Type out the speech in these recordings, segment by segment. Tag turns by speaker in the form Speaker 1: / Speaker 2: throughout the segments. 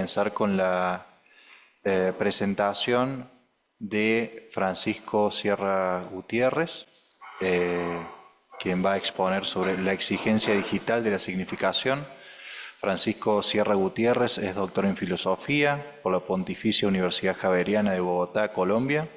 Speaker 1: comenzar con la presentación de Francisco Sierra Gutiérrez, eh, quien va a exponer sobre la exigencia digital de la significación. Francisco Sierra Gutiérrez es doctor en filosofía por la Pontificia Universidad Javeriana de Bogotá, Colombia.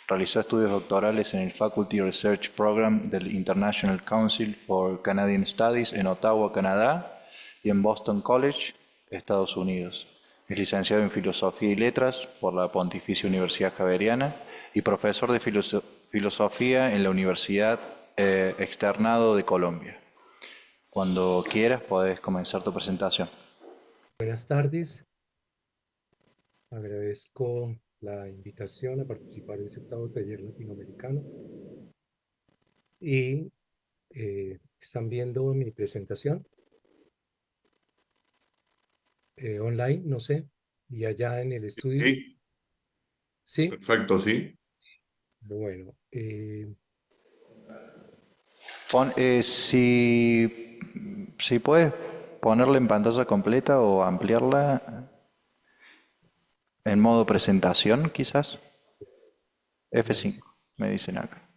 Speaker 1: Realizó estudios doctorales en el Faculty Research Program del International Council for Canadian Studies en Ottawa, Canadá, y en Boston College, Estados Unidos. Es licenciado en Filosofía y Letras por la Pontificia Universidad Javeriana y profesor de Filosofía en la Universidad Externado de Colombia. Cuando quieras, podés comenzar tu presentación.
Speaker 2: Buenas tardes, agradezco la invitación a participar de este octavo taller latinoamericano y están viendo mi presentación online, no sé, y allá en el estudio.
Speaker 3: Sí,
Speaker 2: Sí,
Speaker 3: perfecto, sí.
Speaker 2: bueno,
Speaker 1: Si puedes ponerla en pantalla completa o ampliarla en modo presentación, quizás.
Speaker 2: gracias.
Speaker 1: F5, me dicen acá.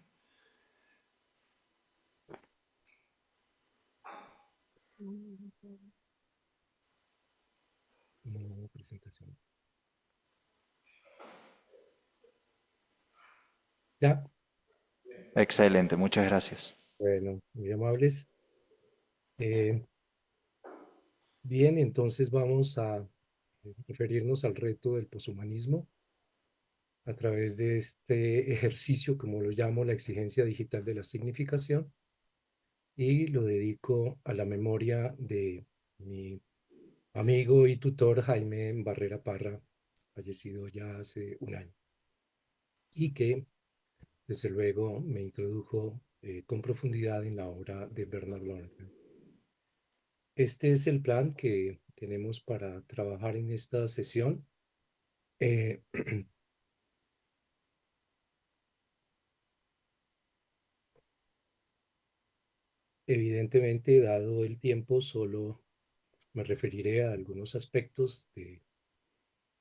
Speaker 2: No, presentación. Ya,
Speaker 1: Excelente, muchas gracias.
Speaker 2: bueno, muy amables. Eh, Bien, entonces vamos a referirnos al reto del poshumanismo a través de este ejercicio, como lo llamo, la exigencia digital de la significación, y lo dedico a la memoria de mi amigo y tutor Jaime Barrera Parra, fallecido ya hace un año, y que desde luego me introdujo con profundidad en la obra de Bernard Lonergan. Este es el plan que tenemos para trabajar en esta sesión. Eh, Evidentemente, dado el tiempo, solo me referiré a algunos aspectos de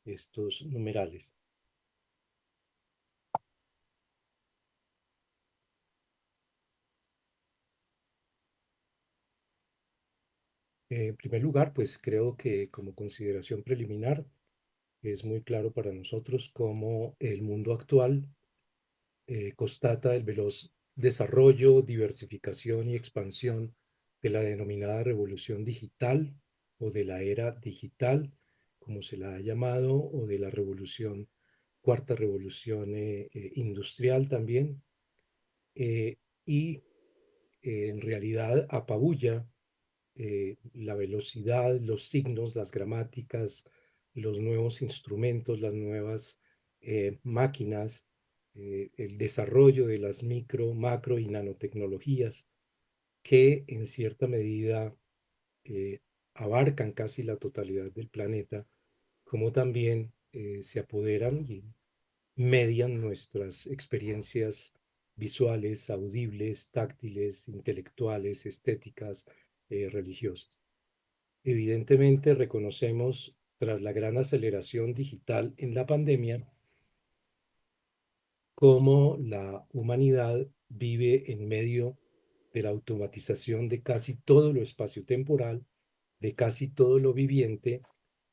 Speaker 2: estos numerales. En primer lugar, pues creo que como consideración preliminar es muy claro para nosotros cómo el mundo actual constata el veloz desarrollo, diversificación y expansión de la denominada revolución digital o de la era digital, como se la ha llamado, o de la revolución, cuarta revolución industrial también, eh, y en realidad apabulla la velocidad, los signos, las gramáticas, los nuevos instrumentos, las nuevas máquinas, el desarrollo de las micro, macro y nanotecnologías que en cierta medida eh, abarcan casi la totalidad del planeta, como también se apoderan y median nuestras experiencias visuales, audibles, táctiles, intelectuales, estéticas, religiosas. Evidentemente, reconocemos, tras la gran aceleración digital en la pandemia, cómo la humanidad vive en medio de la automatización de casi todo lo espaciotemporal, de casi todo lo viviente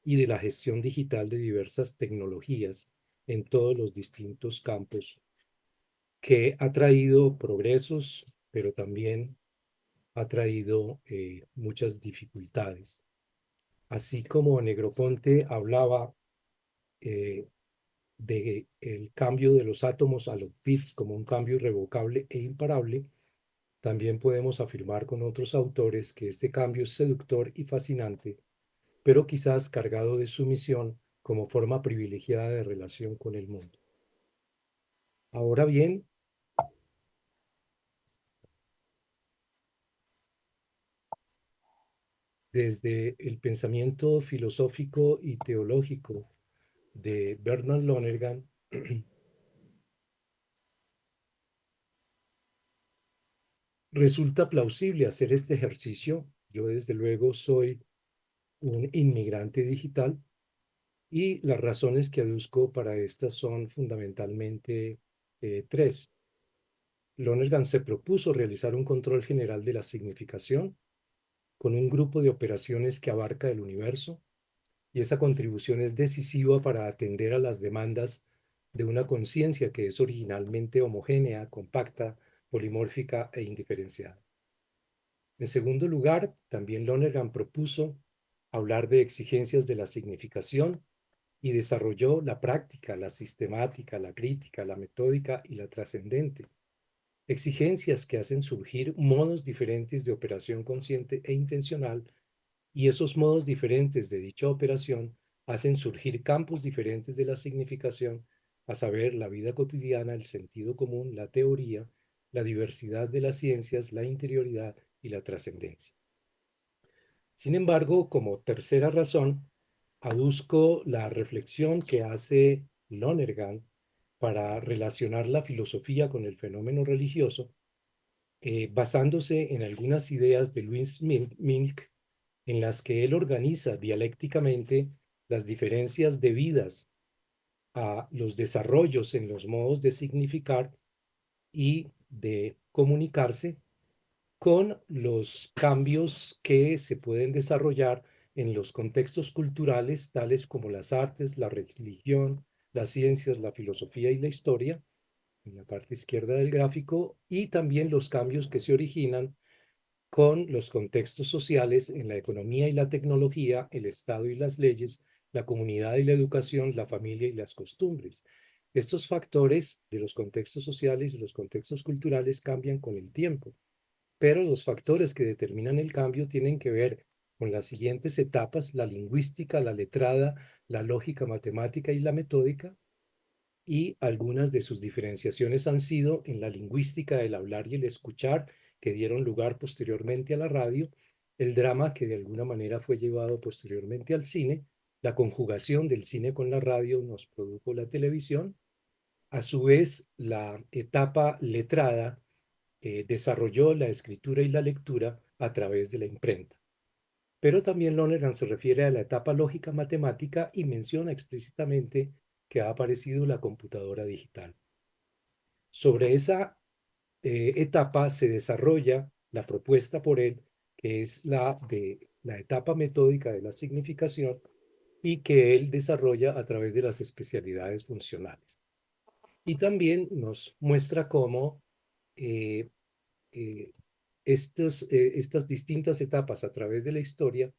Speaker 2: y de la gestión digital de diversas tecnologías en todos los distintos campos, que ha traído progresos, pero también ha traído muchas dificultades. Así como Negroponte hablaba eh, de el cambio de los átomos a los bits como un cambio irrevocable e imparable, también podemos afirmar con otros autores que este cambio es seductor y fascinante, pero quizás cargado de sumisión como forma privilegiada de relación con el mundo. Ahora bien, desde el pensamiento filosófico y teológico de Bernard Lonergan, resulta plausible hacer este ejercicio. Yo desde luego soy un inmigrante digital Y las razones que aduzco para estas son fundamentalmente tres. Lonergan se propuso realizar un control general de la significación con un grupo de operaciones que abarca el universo, y esa contribución es decisiva para atender a las demandas de una conciencia que es originalmente homogénea, compacta, polimórfica e indiferenciada. En segundo lugar, también Lonergan propuso hablar de exigencias de la significación y desarrolló la práctica, la sistemática, la crítica, la metódica y la trascendente. Exigencias que hacen surgir modos diferentes de operación consciente e intencional, y esos modos diferentes de dicha operación hacen surgir campos diferentes de la significación, a saber, la vida cotidiana, el sentido común, la teoría, la diversidad de las ciencias, la interioridad y la trascendencia. Sin embargo, como tercera razón, aduzco la reflexión que hace Lonergan para relacionar la filosofía con el fenómeno religioso, basándose en algunas ideas de Louis Milk, en las que él organiza dialécticamente las diferencias debidas a los desarrollos en los modos de significar y de comunicarse con los cambios que se pueden desarrollar en los contextos culturales, tales como las artes, la religión, las ciencias, la filosofía y la historia, en la parte izquierda del gráfico, y también los cambios que se originan con los contextos sociales en la economía y la tecnología, el Estado y las leyes, la comunidad y la educación, la familia y las costumbres. Estos factores de los contextos sociales y los contextos culturales cambian con el tiempo, pero los factores que determinan el cambio tienen que ver con las siguientes etapas: la lingüística, la letrada, la lógica matemática y la metódica, y algunas de sus diferenciaciones han sido en la lingüística, el hablar y el escuchar, que dieron lugar posteriormente a la radio; el drama, que de alguna manera fue llevado posteriormente al cine; la conjugación del cine con la radio nos produjo la televisión; a su vez, la etapa letrada desarrolló la escritura y la lectura a través de la imprenta. Pero también Lonergan se refiere a la etapa lógica matemática y menciona explícitamente que ha aparecido la computadora digital. Sobre esa etapa se desarrolla la propuesta por él, que es la de la etapa metódica de la significación, y que él desarrolla a través de las especialidades funcionales. Y también nos muestra cómo eh, eh, estas distintas etapas a través de la historia,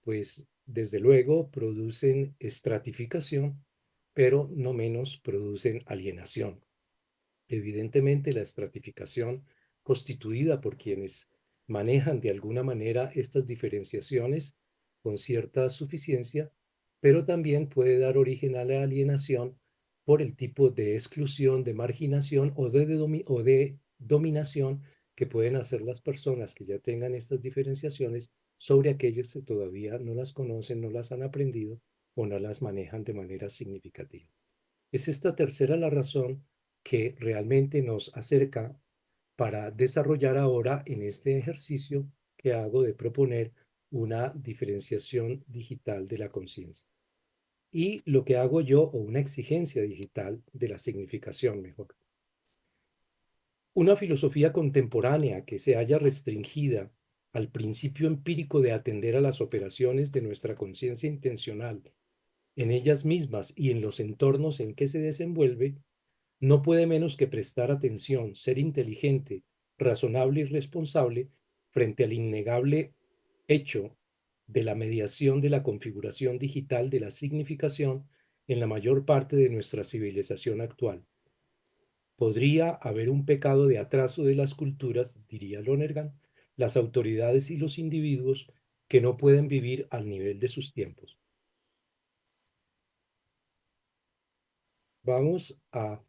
Speaker 2: pues desde luego producen estratificación, pero no menos producen alienación. Evidentemente, la estratificación, constituida por quienes manejan de alguna manera estas diferenciaciones con cierta suficiencia, pero también puede dar origen a la alienación por el tipo de exclusión, de marginación o de dominación que pueden hacer las personas que ya tengan estas diferenciaciones sobre aquellas que todavía no las conocen, no las han aprendido o no las manejan de manera significativa. Es esta tercera la razón que realmente nos acerca para desarrollar ahora en este ejercicio que hago de proponer una diferenciación digital de la conciencia. Y lo que hago yo, o una exigencia digital de la significación, mejor. Una filosofía contemporánea que se haya restringida al principio empírico de atender a las operaciones de nuestra conciencia intencional en ellas mismas y en los entornos en que se desenvuelve, no puede menos que prestar atención, ser inteligente, razonable y responsable frente al innegable hecho de la mediación de la configuración digital de la significación en la mayor parte de nuestra civilización actual. Podría haber un pecado de atraso de las culturas, diría Lonergan, las autoridades y los individuos que no pueden vivir al nivel de sus tiempos. Vamos a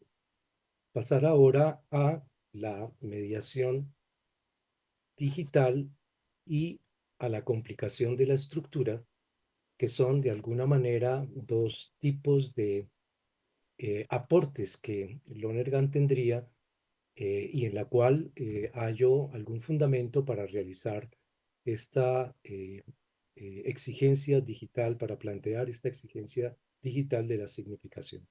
Speaker 2: pasar ahora a la mediación digital y a la complicación de la estructura, que son de alguna manera dos tipos de aportes que Lonergan tendría, y en la cual hallo algún fundamento para realizar esta exigencia digital, para plantear esta exigencia digital de la significación.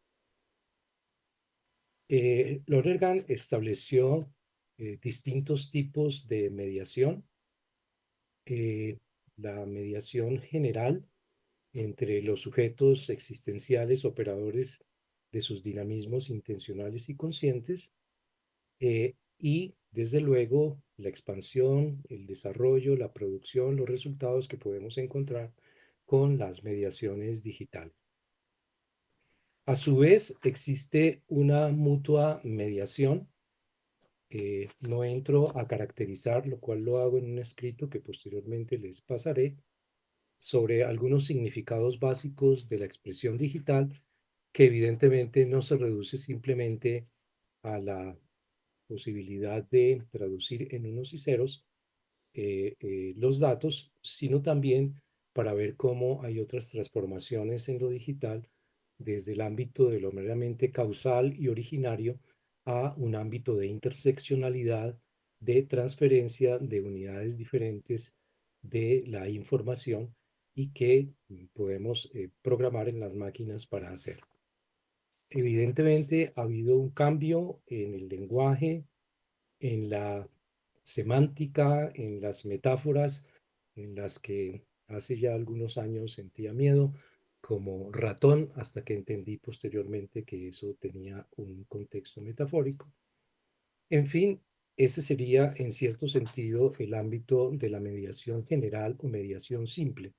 Speaker 2: Lonergan estableció distintos tipos de mediación. eh, la mediación general entre los sujetos existenciales operadores de sus dinamismos intencionales y conscientes, y desde luego la expansión, el desarrollo, la producción, los resultados que podemos encontrar con las mediaciones digitales. A su vez, existe una mutua mediación. No entro a caracterizar, lo cual lo hago en un escrito que posteriormente les pasaré, sobre algunos significados básicos de la expresión digital, que evidentemente no se reduce simplemente a la posibilidad de traducir en unos y ceros los datos, sino también para ver cómo hay otras transformaciones en lo digital desde el ámbito de lo meramente causal y originario a un ámbito de interseccionalidad, de transferencia de unidades diferentes de la información y que podemos programar en las máquinas para hacer. Evidentemente ha habido un cambio en el lenguaje, en la semántica, en las metáforas, en las que hace ya algunos años sentía miedo, como ratón, hasta que entendí posteriormente que eso tenía un contexto metafórico. En fin, ese sería en cierto sentido el ámbito de la mediación general o mediación simple,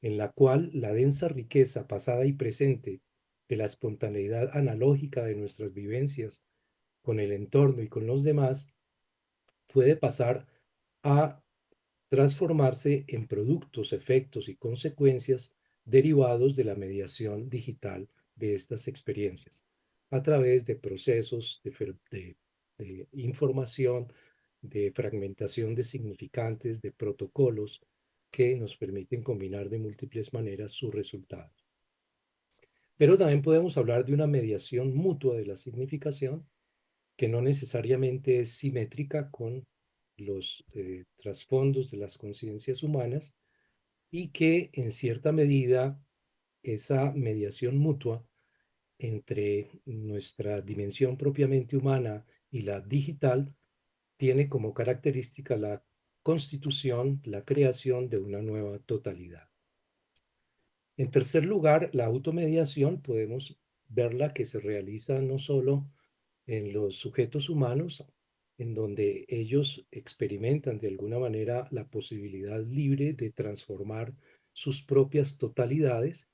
Speaker 2: en la cual la densa riqueza pasada y presente de la espontaneidad analógica de nuestras vivencias con el entorno y con los demás puede pasar a transformarse en productos, efectos y consecuencias derivados de la mediación digital de estas experiencias, a través de procesos de información, de fragmentación de significantes, de protocolos que nos permiten combinar de múltiples maneras sus resultados. Pero también podemos hablar de una mediación mutua de la significación, que no necesariamente es simétrica con los trasfondos de las conciencias humanas, y que en cierta medida esa mediación mutua entre nuestra dimensión propiamente humana y la digital tiene como característica la constitución, la creación de una nueva totalidad. En tercer lugar, la automediación podemos verla que se realiza no solo en los sujetos humanos, en donde ellos experimentan de alguna manera la posibilidad libre de transformar sus propias totalidades,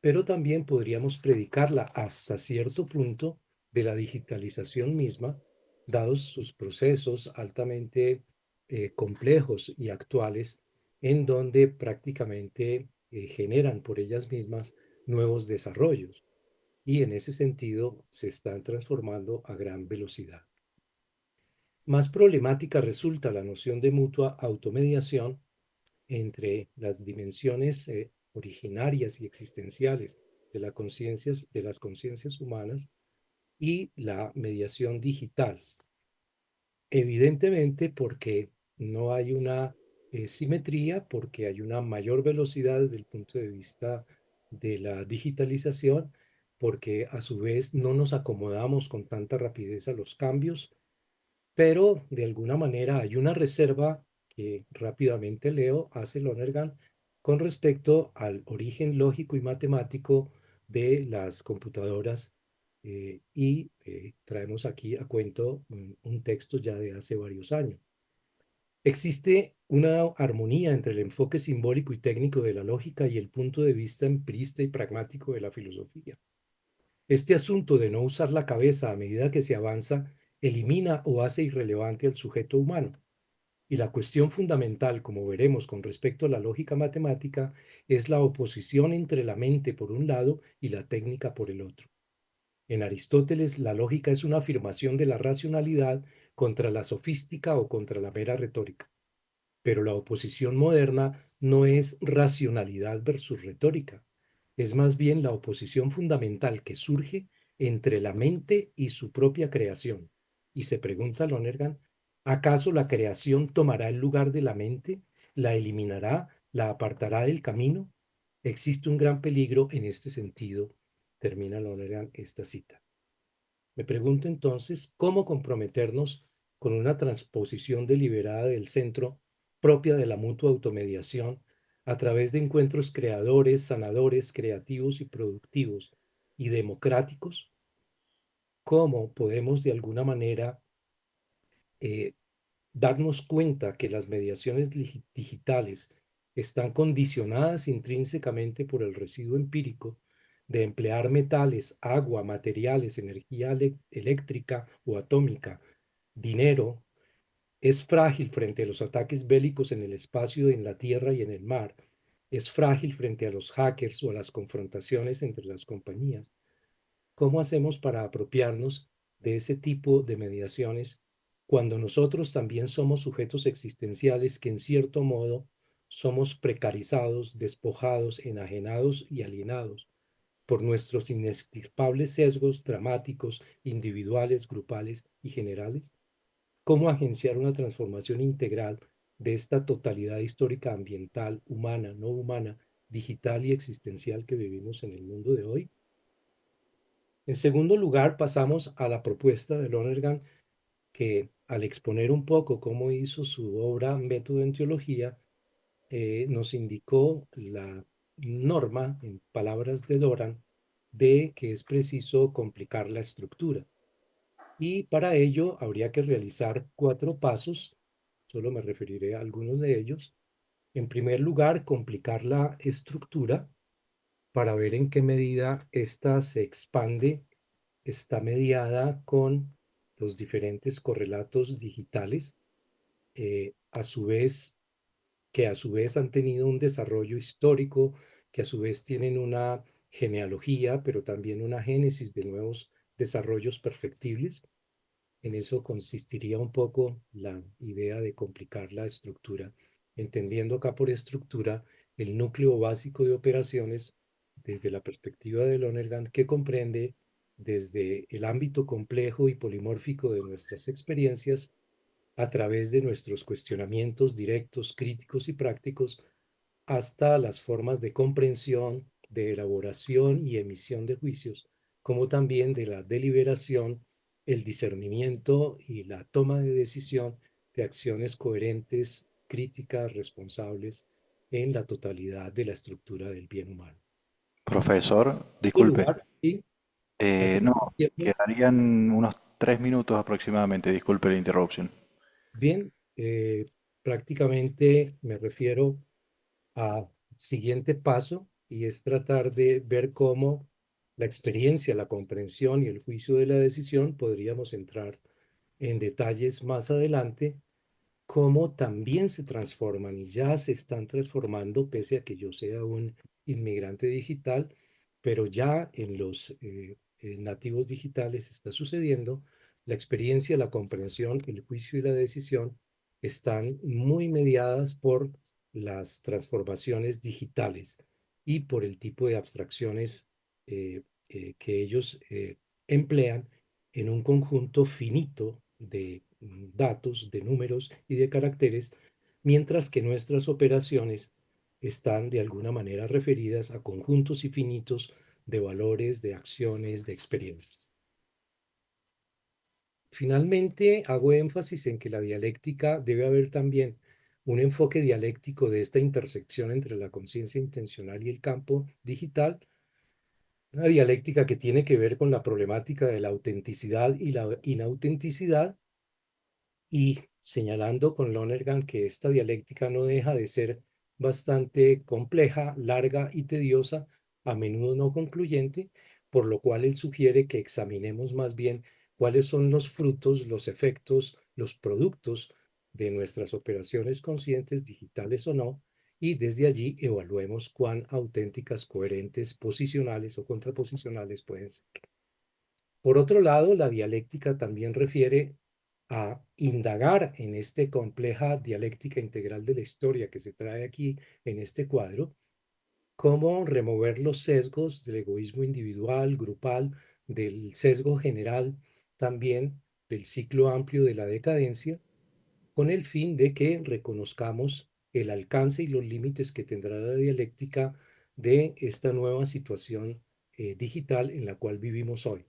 Speaker 2: pero también podríamos predicarla hasta cierto punto de la digitalización misma, dados sus procesos altamente complejos y actuales, en donde prácticamente generan por ellas mismas nuevos desarrollos y en ese sentido se están transformando a gran velocidad. Más problemática resulta la noción de mutua automediación entre las dimensiones originarias y existenciales de, de las conciencias humanas y la mediación digital. Evidentemente porque no hay una simetría, porque hay una mayor velocidad desde el punto de vista de la digitalización, porque a su vez no nos acomodamos con tanta rapidez a los cambios, pero de alguna manera hay una reserva que rápidamente leo, hace Lonergan, con respecto al origen lógico y matemático de las computadoras, y traemos aquí a cuento un texto ya de hace varios años. Existe una armonía entre el enfoque simbólico y técnico de la lógica y el punto de vista empirista y pragmático de la filosofía. Este asunto de no usar la cabeza a medida que se avanza elimina o hace irrelevante al sujeto humano. Y la cuestión fundamental, como veremos con respecto a la lógica matemática, es la oposición entre la mente por un lado y la técnica por el otro. En Aristóteles, la lógica es una afirmación de la racionalidad contra la sofística o contra la mera retórica. Pero la oposición moderna no es racionalidad versus retórica, es más bien la oposición fundamental que surge entre la mente y su propia creación. Y se pregunta Lonergan, ¿acaso la creación tomará el lugar de la mente? ¿La eliminará? ¿La apartará del camino? Existe un gran peligro en este sentido, termina Lonergan esta cita. Me pregunto entonces cómo comprometernos con una transposición deliberada del centro propia de la mutua automediación a través de encuentros creadores, sanadores, creativos y productivos y democráticos. ¿Cómo podemos de alguna manera eh, darnos cuenta que las mediaciones digitales están condicionadas intrínsecamente por el residuo empírico de emplear metales, agua, materiales, energía eléctrica o atómica, dinero? Es frágil frente a los ataques bélicos en el espacio, en la tierra y en el mar. Es frágil frente a los hackers o a las confrontaciones entre las compañías. ¿Cómo hacemos para apropiarnos de ese tipo de mediaciones cuando nosotros también somos sujetos existenciales que en cierto modo somos precarizados, despojados, enajenados y alienados por nuestros inextirpables sesgos dramáticos, individuales, grupales y generales? ¿Cómo agenciar una transformación integral de esta totalidad histórica ambiental, humana, no humana, digital y existencial que vivimos en el mundo de hoy? En segundo lugar, pasamos a la propuesta de Lonergan, que al exponer un poco cómo hizo su obra Método en Teología, nos indicó la norma, en palabras de Doran, de que es preciso complicar la estructura. Y para ello habría que realizar 4 pasos, solo me referiré a algunos de ellos. En primer lugar, complicar la estructura para ver en qué medida ésta se expande, está mediada con los diferentes correlatos digitales, a su vez, que a su vez han tenido un desarrollo histórico, que a su vez tienen una genealogía, pero también una génesis de nuevos desarrollos perfectibles. En eso consistiría un poco la idea de complicar la estructura, entendiendo acá por estructura el núcleo básico de operaciones desde la perspectiva de Lonergan, que comprende desde el ámbito complejo y polimórfico de nuestras experiencias a través de nuestros cuestionamientos directos, críticos y prácticos, hasta las formas de comprensión, de elaboración y emisión de juicios, como también de la deliberación, el discernimiento y la toma de decisión de acciones coherentes, críticas, responsables en la totalidad de la estructura del bien humano.
Speaker 1: Profesor,
Speaker 2: En
Speaker 1: disculpe,
Speaker 2: lugar, y ya
Speaker 1: no,
Speaker 2: tenemos tiempo.
Speaker 1: quedarían unos 3 minutos aproximadamente, disculpe la interrupción.
Speaker 2: Bien, prácticamente me refiero al siguiente paso, y es tratar de ver cómo la experiencia, la comprensión y el juicio de la decisión, podríamos entrar en detalles más adelante, cómo también se transforman y ya se están transformando, pese a que yo sea un inmigrante digital, pero ya en los nativos digitales está sucediendo. La experiencia, la comprensión, el juicio y la decisión están muy mediadas por las transformaciones digitales y por el tipo de abstracciones que ellos emplean en un conjunto finito de datos, de números y de caracteres, mientras que nuestras operaciones están de alguna manera referidas a conjuntos infinitos de valores, de acciones, de experiencias. Finalmente, hago énfasis en que la dialéctica debe haber también un enfoque dialéctico de esta intersección entre la conciencia intencional y el campo digital, una dialéctica que tiene que ver con la problemática de la autenticidad y la inautenticidad, y señalando con Lonergan que esta dialéctica no deja de ser bastante compleja, larga y tediosa, a menudo no concluyente, por lo cual él sugiere que examinemos más bien cuáles son los frutos, los efectos, los productos de nuestras operaciones conscientes, digitales o no, y desde allí evaluemos cuán auténticas, coherentes, posicionales o contraposicionales pueden ser. Por otro lado, la dialéctica también refiere a indagar en esta compleja dialéctica integral de la historia que se trae aquí en este cuadro, cómo remover los sesgos del egoísmo individual, grupal, del sesgo general, también del ciclo amplio de la decadencia, con el fin de que reconozcamos el alcance y los límites que tendrá la dialéctica de esta nueva situación digital en la cual vivimos hoy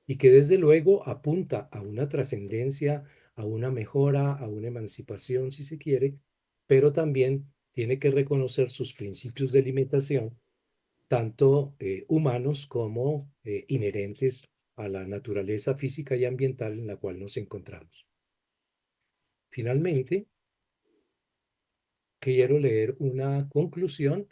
Speaker 2: y que desde luego apunta a una trascendencia, a una mejora, a una emancipación, si se quiere, pero también tiene que reconocer sus principios de limitación, tanto humanos como inherentes a la naturaleza física y ambiental en la cual nos encontramos. Finalmente, quiero leer una conclusión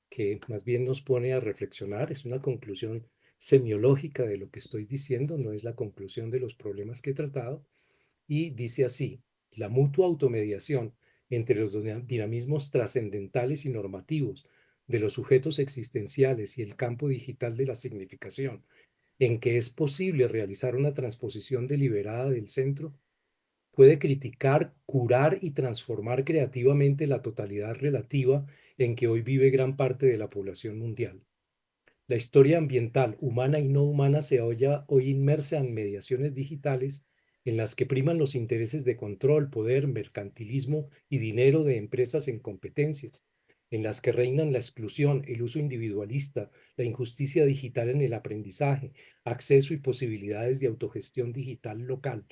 Speaker 2: que más bien nos pone a reflexionar. Es una conclusión semiológica de lo que estoy diciendo, no es la conclusión de los problemas que he tratado, y dice así: la mutua automediación entre los dinamismos trascendentales y normativos de los sujetos existenciales y el campo digital de la significación, en que es posible realizar una transposición deliberada del centro, puede criticar, curar y transformar creativamente la totalidad relativa en que hoy vive gran parte de la población mundial. La historia ambiental, humana y no humana, se halla hoy inmersa en mediaciones digitales en las que priman los intereses de control, poder, mercantilismo y dinero de empresas en competencias, en las que reinan la exclusión, el uso individualista, la injusticia digital en el aprendizaje, acceso y posibilidades de autogestión digital local,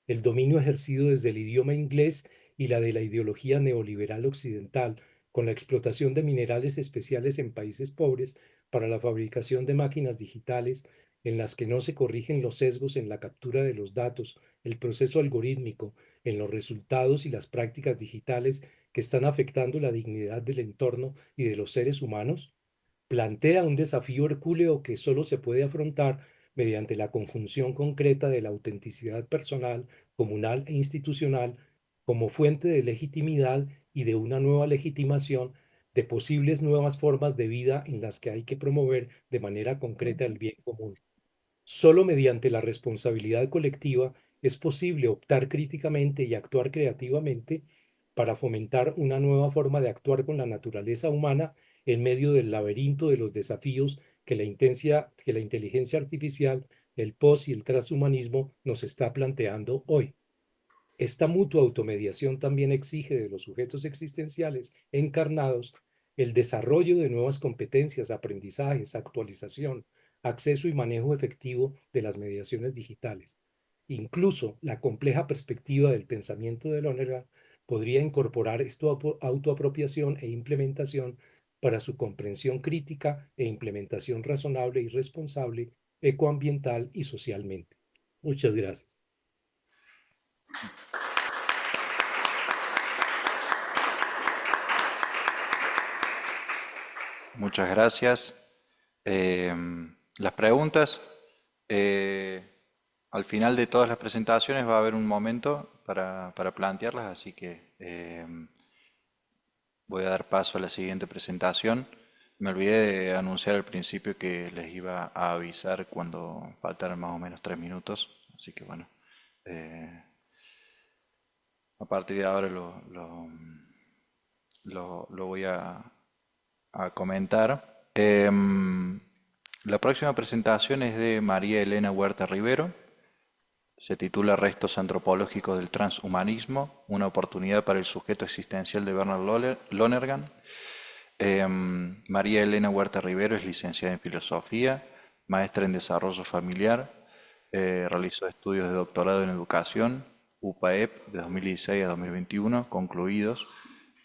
Speaker 2: el dominio ejercido desde el idioma inglés y la de la ideología neoliberal occidental, con la explotación de minerales especiales en países pobres para la fabricación de máquinas digitales en las que no se corrigen los sesgos en la captura de los datos, el proceso algorítmico, en los resultados y las prácticas digitales que están afectando la dignidad del entorno y de los seres humanos, plantea un desafío hercúleo que solo se puede afrontar mediante la conjunción concreta de la autenticidad personal, comunal e institucional como fuente de legitimidad y de una nueva legitimación de posibles nuevas formas de vida en las que hay que promover de manera concreta el bien común. Solo mediante la responsabilidad colectiva es posible optar críticamente y actuar creativamente para fomentar una nueva forma de actuar con la naturaleza humana en medio del laberinto de los desafíos que la inteligencia artificial, el post y el transhumanismo nos está planteando hoy. Esta mutua automediación también exige de los sujetos existenciales encarnados el desarrollo de nuevas competencias, aprendizajes, actualización, acceso y manejo efectivo de las mediaciones digitales. Incluso la compleja perspectiva del pensamiento de Lonergan podría incorporar esta autoapropiación e implementación para su comprensión crítica e implementación razonable y responsable ecoambiental y socialmente. Muchas gracias.
Speaker 1: Muchas gracias. Eh, las preguntas, eh, al final de todas las presentaciones va a haber un momento para plantearlas, así que voy a dar paso a la siguiente presentación. Me olvidé de anunciar al principio que les iba a avisar cuando faltaran más o menos 3 minutos, así que bueno, eh, a partir de ahora lo voy a comentar. La próxima presentación es de María Elena Huerta Rivero. Se titula Restos antropológicos del transhumanismo, una oportunidad para el sujeto existencial de Bernard Lonergan. María Elena Huerta Rivero es licenciada en Filosofía, maestra en Desarrollo Familiar, realizó estudios de doctorado en Educación, UPAEP, de 2016 a 2021, concluidos.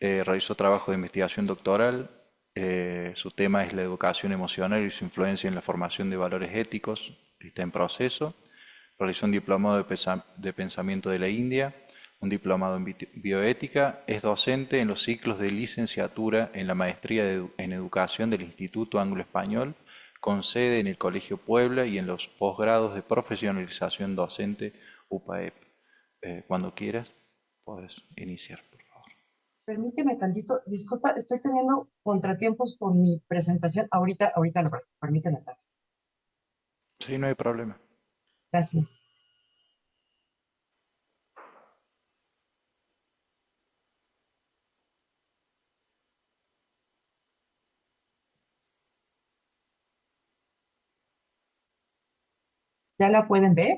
Speaker 1: Realizó trabajo de investigación doctoral. Su tema es la educación emocional y su influencia en la formación de valores éticos. Está en proceso. Realizó un diplomado de pensamiento de la India, un diplomado en bioética. Es docente en los ciclos de licenciatura en la maestría en educación del Instituto Anglo-Español, con sede en el Colegio Puebla, y en los posgrados de profesionalización docente UPAEP. Cuando quieras, puedes iniciar, por favor.
Speaker 3: Permíteme tantito, disculpa, estoy teniendo contratiempos con mi presentación. Ahorita lo paso. Permíteme tantito.
Speaker 1: Sí, no hay problema.
Speaker 3: Gracias. ¿Ya la pueden ver?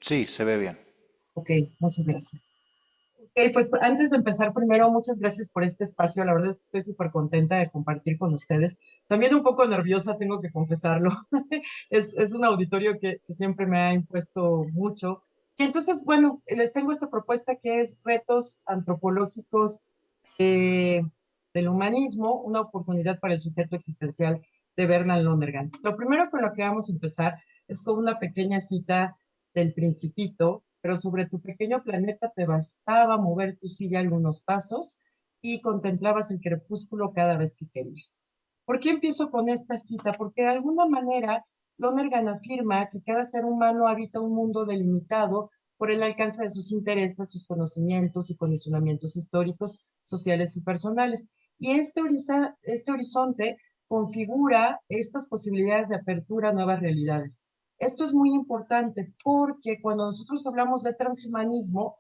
Speaker 1: Sí, se ve bien.
Speaker 3: Ok, muchas gracias. Pues antes de empezar, primero, muchas gracias por este espacio. La verdad es que estoy súper contenta de compartir con ustedes. También un poco nerviosa, tengo que confesarlo. Es un auditorio que siempre me ha impuesto mucho. Y entonces, bueno, les tengo esta propuesta que es Retos Antropológicos eh, del Humanismo, una oportunidad para el sujeto existencial de Bernard Lonergan. Lo primero con lo que vamos a empezar es con una pequeña cita del Principito, pero sobre tu pequeño planeta te bastaba mover tu silla algunos pasos y contemplabas el crepúsculo cada vez que querías. ¿Por qué empiezo con esta cita? Porque de alguna manera Lonergan afirma que cada ser humano habita un mundo delimitado por el alcance de sus intereses, sus conocimientos y condicionamientos históricos, sociales y personales. Y este horizonte configura estas posibilidades de apertura a nuevas realidades. Esto es muy importante porque cuando nosotros hablamos de transhumanismo,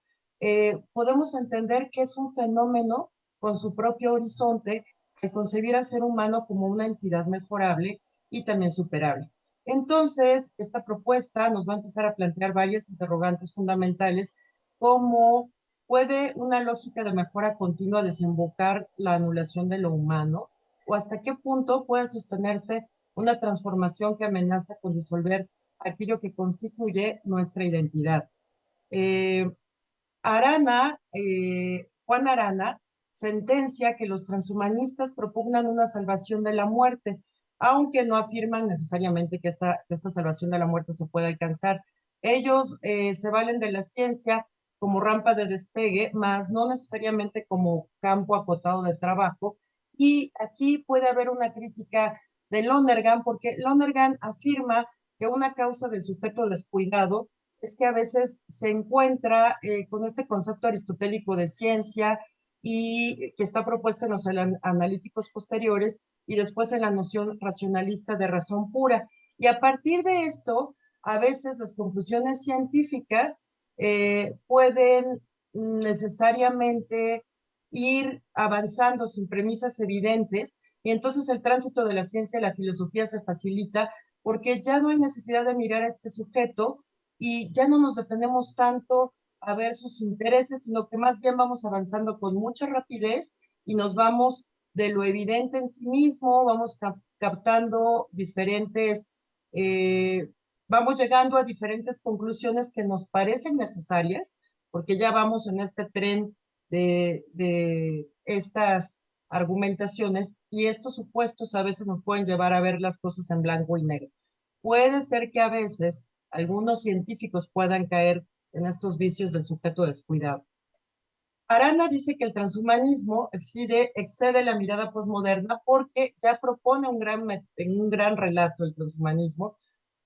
Speaker 3: podemos entender que es un fenómeno con su propio horizonte al concebir al ser humano como una entidad mejorable y también superable. Entonces, esta propuesta nos va a empezar a plantear varias interrogantes fundamentales, como ¿puede una lógica de mejora continua desembocar la anulación de lo humano? ¿O hasta qué punto puede sostenerse una transformación que amenaza con disolver aquello que constituye nuestra identidad? Eh, Juan Arana, sentencia que los transhumanistas propugnan una salvación de la muerte, aunque no afirman necesariamente que esta salvación de la muerte se pueda alcanzar. Ellos se valen de la ciencia como rampa de despegue, más no necesariamente como campo acotado de trabajo. Y aquí puede haber una crítica de Lonergan, porque Lonergan afirma que una causa del sujeto descuidado es que a veces se encuentra con este concepto aristotélico de ciencia y que está propuesto en los analíticos posteriores y después en la noción racionalista de razón pura. Y a partir de esto, a veces las conclusiones científicas pueden necesariamente ir avanzando sin premisas evidentes y entonces el tránsito de la ciencia a la filosofía se facilita porque ya no hay necesidad de mirar a este sujeto y ya no nos detenemos tanto a ver sus intereses, sino que más bien vamos avanzando con mucha rapidez y nos vamos de lo evidente en sí mismo, vamos captando vamos llegando a diferentes conclusiones que nos parecen necesarias, porque ya vamos en este tren de estas argumentaciones y estos supuestos a veces nos pueden llevar a ver las cosas en blanco y negro. Puede ser que a veces algunos científicos puedan caer en estos vicios del sujeto descuidado. Arana dice que el transhumanismo excede la mirada posmoderna porque ya propone un gran relato el transhumanismo,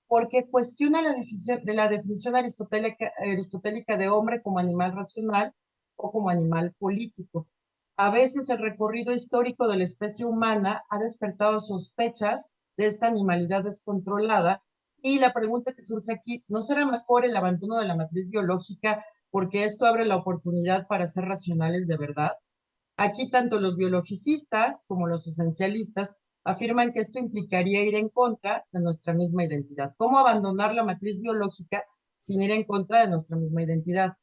Speaker 3: porque cuestiona la definición aristotélica de hombre como animal racional o como animal político. A veces el recorrido histórico de la especie humana ha despertado sospechas de esta animalidad descontrolada y la pregunta que surge aquí, ¿no será mejor el abandono de la matriz biológica porque esto abre la oportunidad para ser racionales de verdad? Aquí tanto los biologicistas como los esencialistas afirman que esto implicaría ir en contra de nuestra misma identidad. ¿Cómo abandonar la matriz biológica sin ir en contra de nuestra misma identidad?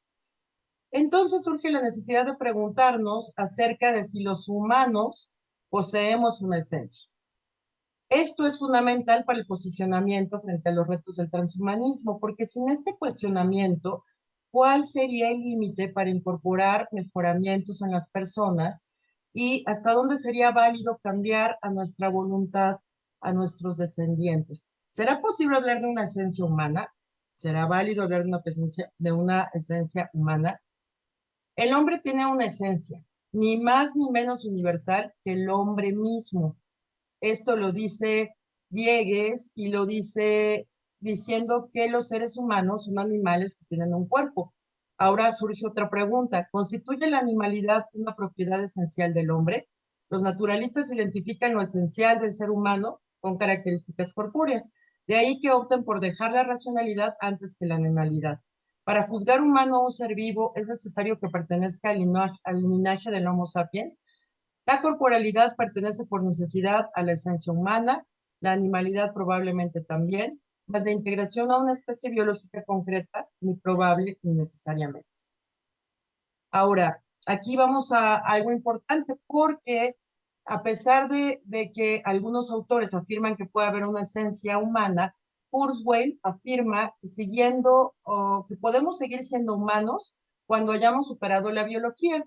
Speaker 3: Entonces surge la necesidad de preguntarnos acerca de si los humanos poseemos una esencia. Esto es fundamental para el posicionamiento frente a los retos del transhumanismo, porque sin este cuestionamiento, ¿cuál sería el límite para incorporar mejoramientos en las personas y hasta dónde sería válido cambiar a nuestra voluntad a nuestros descendientes? ¿Será posible hablar de una esencia humana? ¿Será válido hablar de una esencia humana? El hombre tiene una esencia, ni más ni menos universal que el hombre mismo. Esto lo dice Diegues y lo dice diciendo que los seres humanos son animales que tienen un cuerpo. Ahora surge otra pregunta. ¿Constituye la animalidad una propiedad esencial del hombre? Los naturalistas identifican lo esencial del ser humano con características corpóreas. De ahí que opten por dejar la racionalidad antes que la animalidad. Para juzgar humano a un ser vivo es necesario que pertenezca al linaje del Homo sapiens. La corporalidad pertenece por necesidad a la esencia humana, la animalidad probablemente también, mas de integración a una especie biológica concreta, ni probable ni necesariamente. Ahora, aquí vamos a algo importante porque a pesar de que algunos autores afirman que puede haber una esencia humana, Kurzweil afirma que que podemos seguir siendo humanos cuando hayamos superado la biología.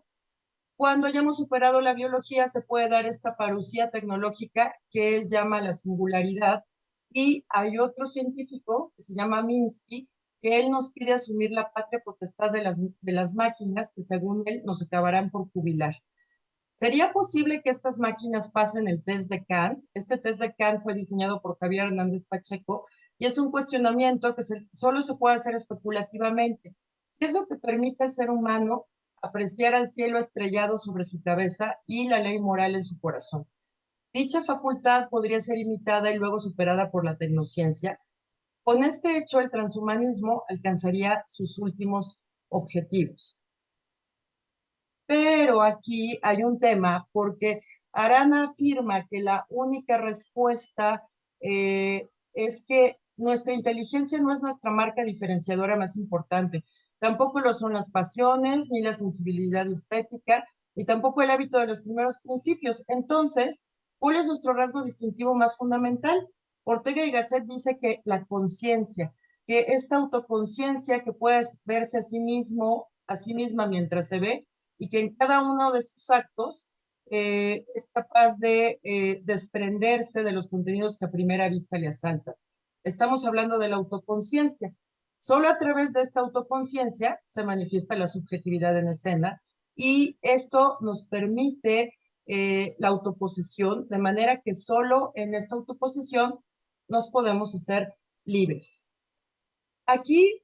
Speaker 3: Cuando hayamos superado la biología se puede dar esta parucía tecnológica que él llama la singularidad, y hay otro científico que se llama Minsky, que él nos pide asumir la patria potestad de las máquinas que según él nos acabarán por jubilar. ¿Sería posible que estas máquinas pasen el test de Kant? Este test de Kant fue diseñado por Javier Hernández Pacheco y es un cuestionamiento que solo se puede hacer especulativamente. ¿Qué es lo que permite al ser humano apreciar al cielo estrellado sobre su cabeza y la ley moral en su corazón? Dicha facultad podría ser imitada y luego superada por la tecnociencia. Con este hecho, el transhumanismo alcanzaría sus últimos objetivos. Pero aquí hay un tema porque Arana afirma que la única respuesta es que nuestra inteligencia no es nuestra marca diferenciadora más importante. Tampoco lo son las pasiones, ni la sensibilidad estética, ni tampoco el hábito de los primeros principios. Entonces, ¿cuál es nuestro rasgo distintivo más fundamental? Ortega y Gasset dice que la conciencia, que esta autoconciencia que puede verse a sí mismo, a sí misma mientras se ve, y que en cada uno de sus actos es capaz de desprenderse de los contenidos que a primera vista le asaltan. Estamos hablando de la autoconciencia. Solo a través de esta autoconciencia se manifiesta la subjetividad en escena y esto nos permite la autoposición, de manera que solo en esta autoposición nos podemos hacer libres. Aquí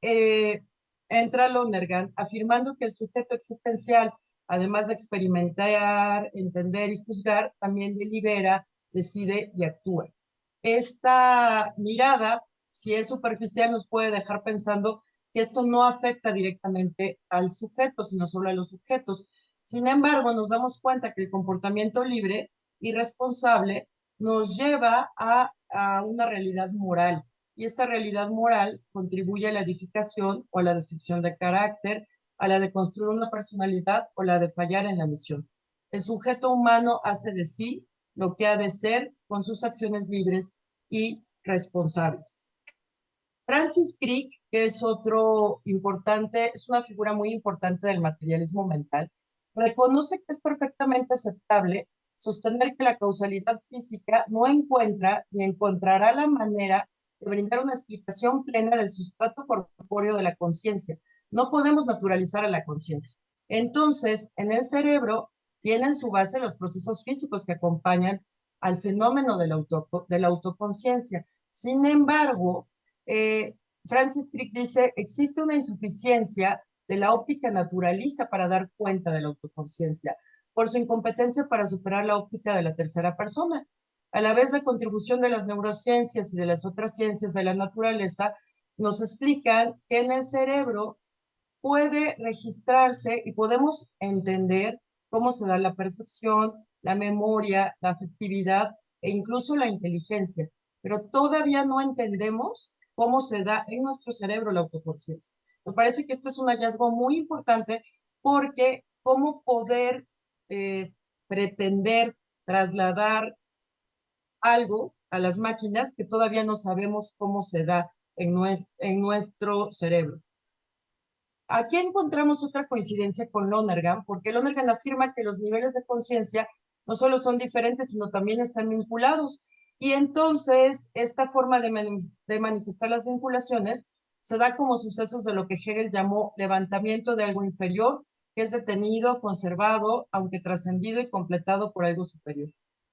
Speaker 3: entra Lonergan afirmando que el sujeto existencial, además de experimentar, entender y juzgar, también delibera, decide y actúa. Esta mirada, si es superficial, nos puede dejar pensando que esto no afecta directamente al sujeto, sino solo a los sujetos. Sin embargo, nos damos cuenta que el comportamiento libre y responsable nos lleva a una realidad moral, y esta realidad moral contribuye a la edificación o a la destrucción de carácter, a la de construir una personalidad o la de fallar en la misión. El sujeto humano hace de sí lo que ha de ser con sus acciones libres y responsables. Francis Crick, que es otro importante, es una figura muy importante del materialismo mental, reconoce que es perfectamente aceptable sostener que la causalidad física no encuentra ni encontrará la manera de brindar una explicación plena del sustrato corpóreo de la conciencia. No podemos naturalizar a la conciencia. Entonces, en el cerebro tienen su base los procesos físicos que acompañan al fenómeno de la autoconciencia. Sin embargo, Francis Crick dice, existe una insuficiencia de la óptica naturalista para dar cuenta de la autoconciencia, por su incompetencia para superar la óptica de la tercera persona. A la vez, la contribución de las neurociencias y de las otras ciencias de la naturaleza nos explican que en el cerebro puede registrarse y podemos entender cómo se da la percepción, la memoria, la afectividad e incluso la inteligencia, pero todavía no entendemos cómo se da en nuestro cerebro la autoconciencia. Me parece que este es un hallazgo muy importante porque cómo poder pretender trasladar algo a las máquinas que todavía no sabemos cómo se da en nuestro cerebro. Aquí encontramos otra coincidencia con Lonergan, porque Lonergan afirma que los niveles de conciencia no solo son diferentes, sino también están vinculados. Y entonces, esta forma de manifestar las vinculaciones se da como sucesos de lo que Hegel llamó levantamiento de algo inferior, que es detenido, conservado, aunque trascendido y completado por algo superior.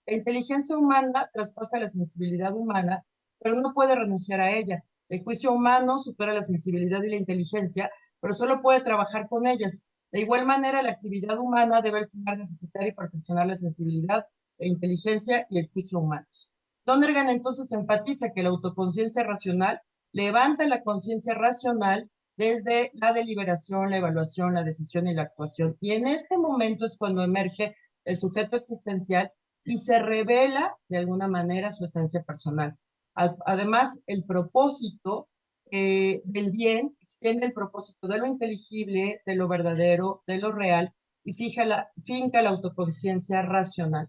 Speaker 3: La inteligencia humana traspasa la sensibilidad humana, pero no puede renunciar a ella. El juicio humano supera la sensibilidad y la inteligencia, pero solo puede trabajar con ellas. De igual manera, la actividad humana debe al final necesitar y perfeccionar la sensibilidad, la inteligencia y el juicio humanos. Lonergan entonces enfatiza que la autoconciencia racional levanta la conciencia racional desde la deliberación, la evaluación, la decisión y la actuación. Y en este momento es cuando emerge el sujeto existencial y se revela de alguna manera su esencia personal. Además, el propósito del bien, extiende el propósito de lo inteligible, de lo verdadero, de lo real, y finca la autoconciencia racional.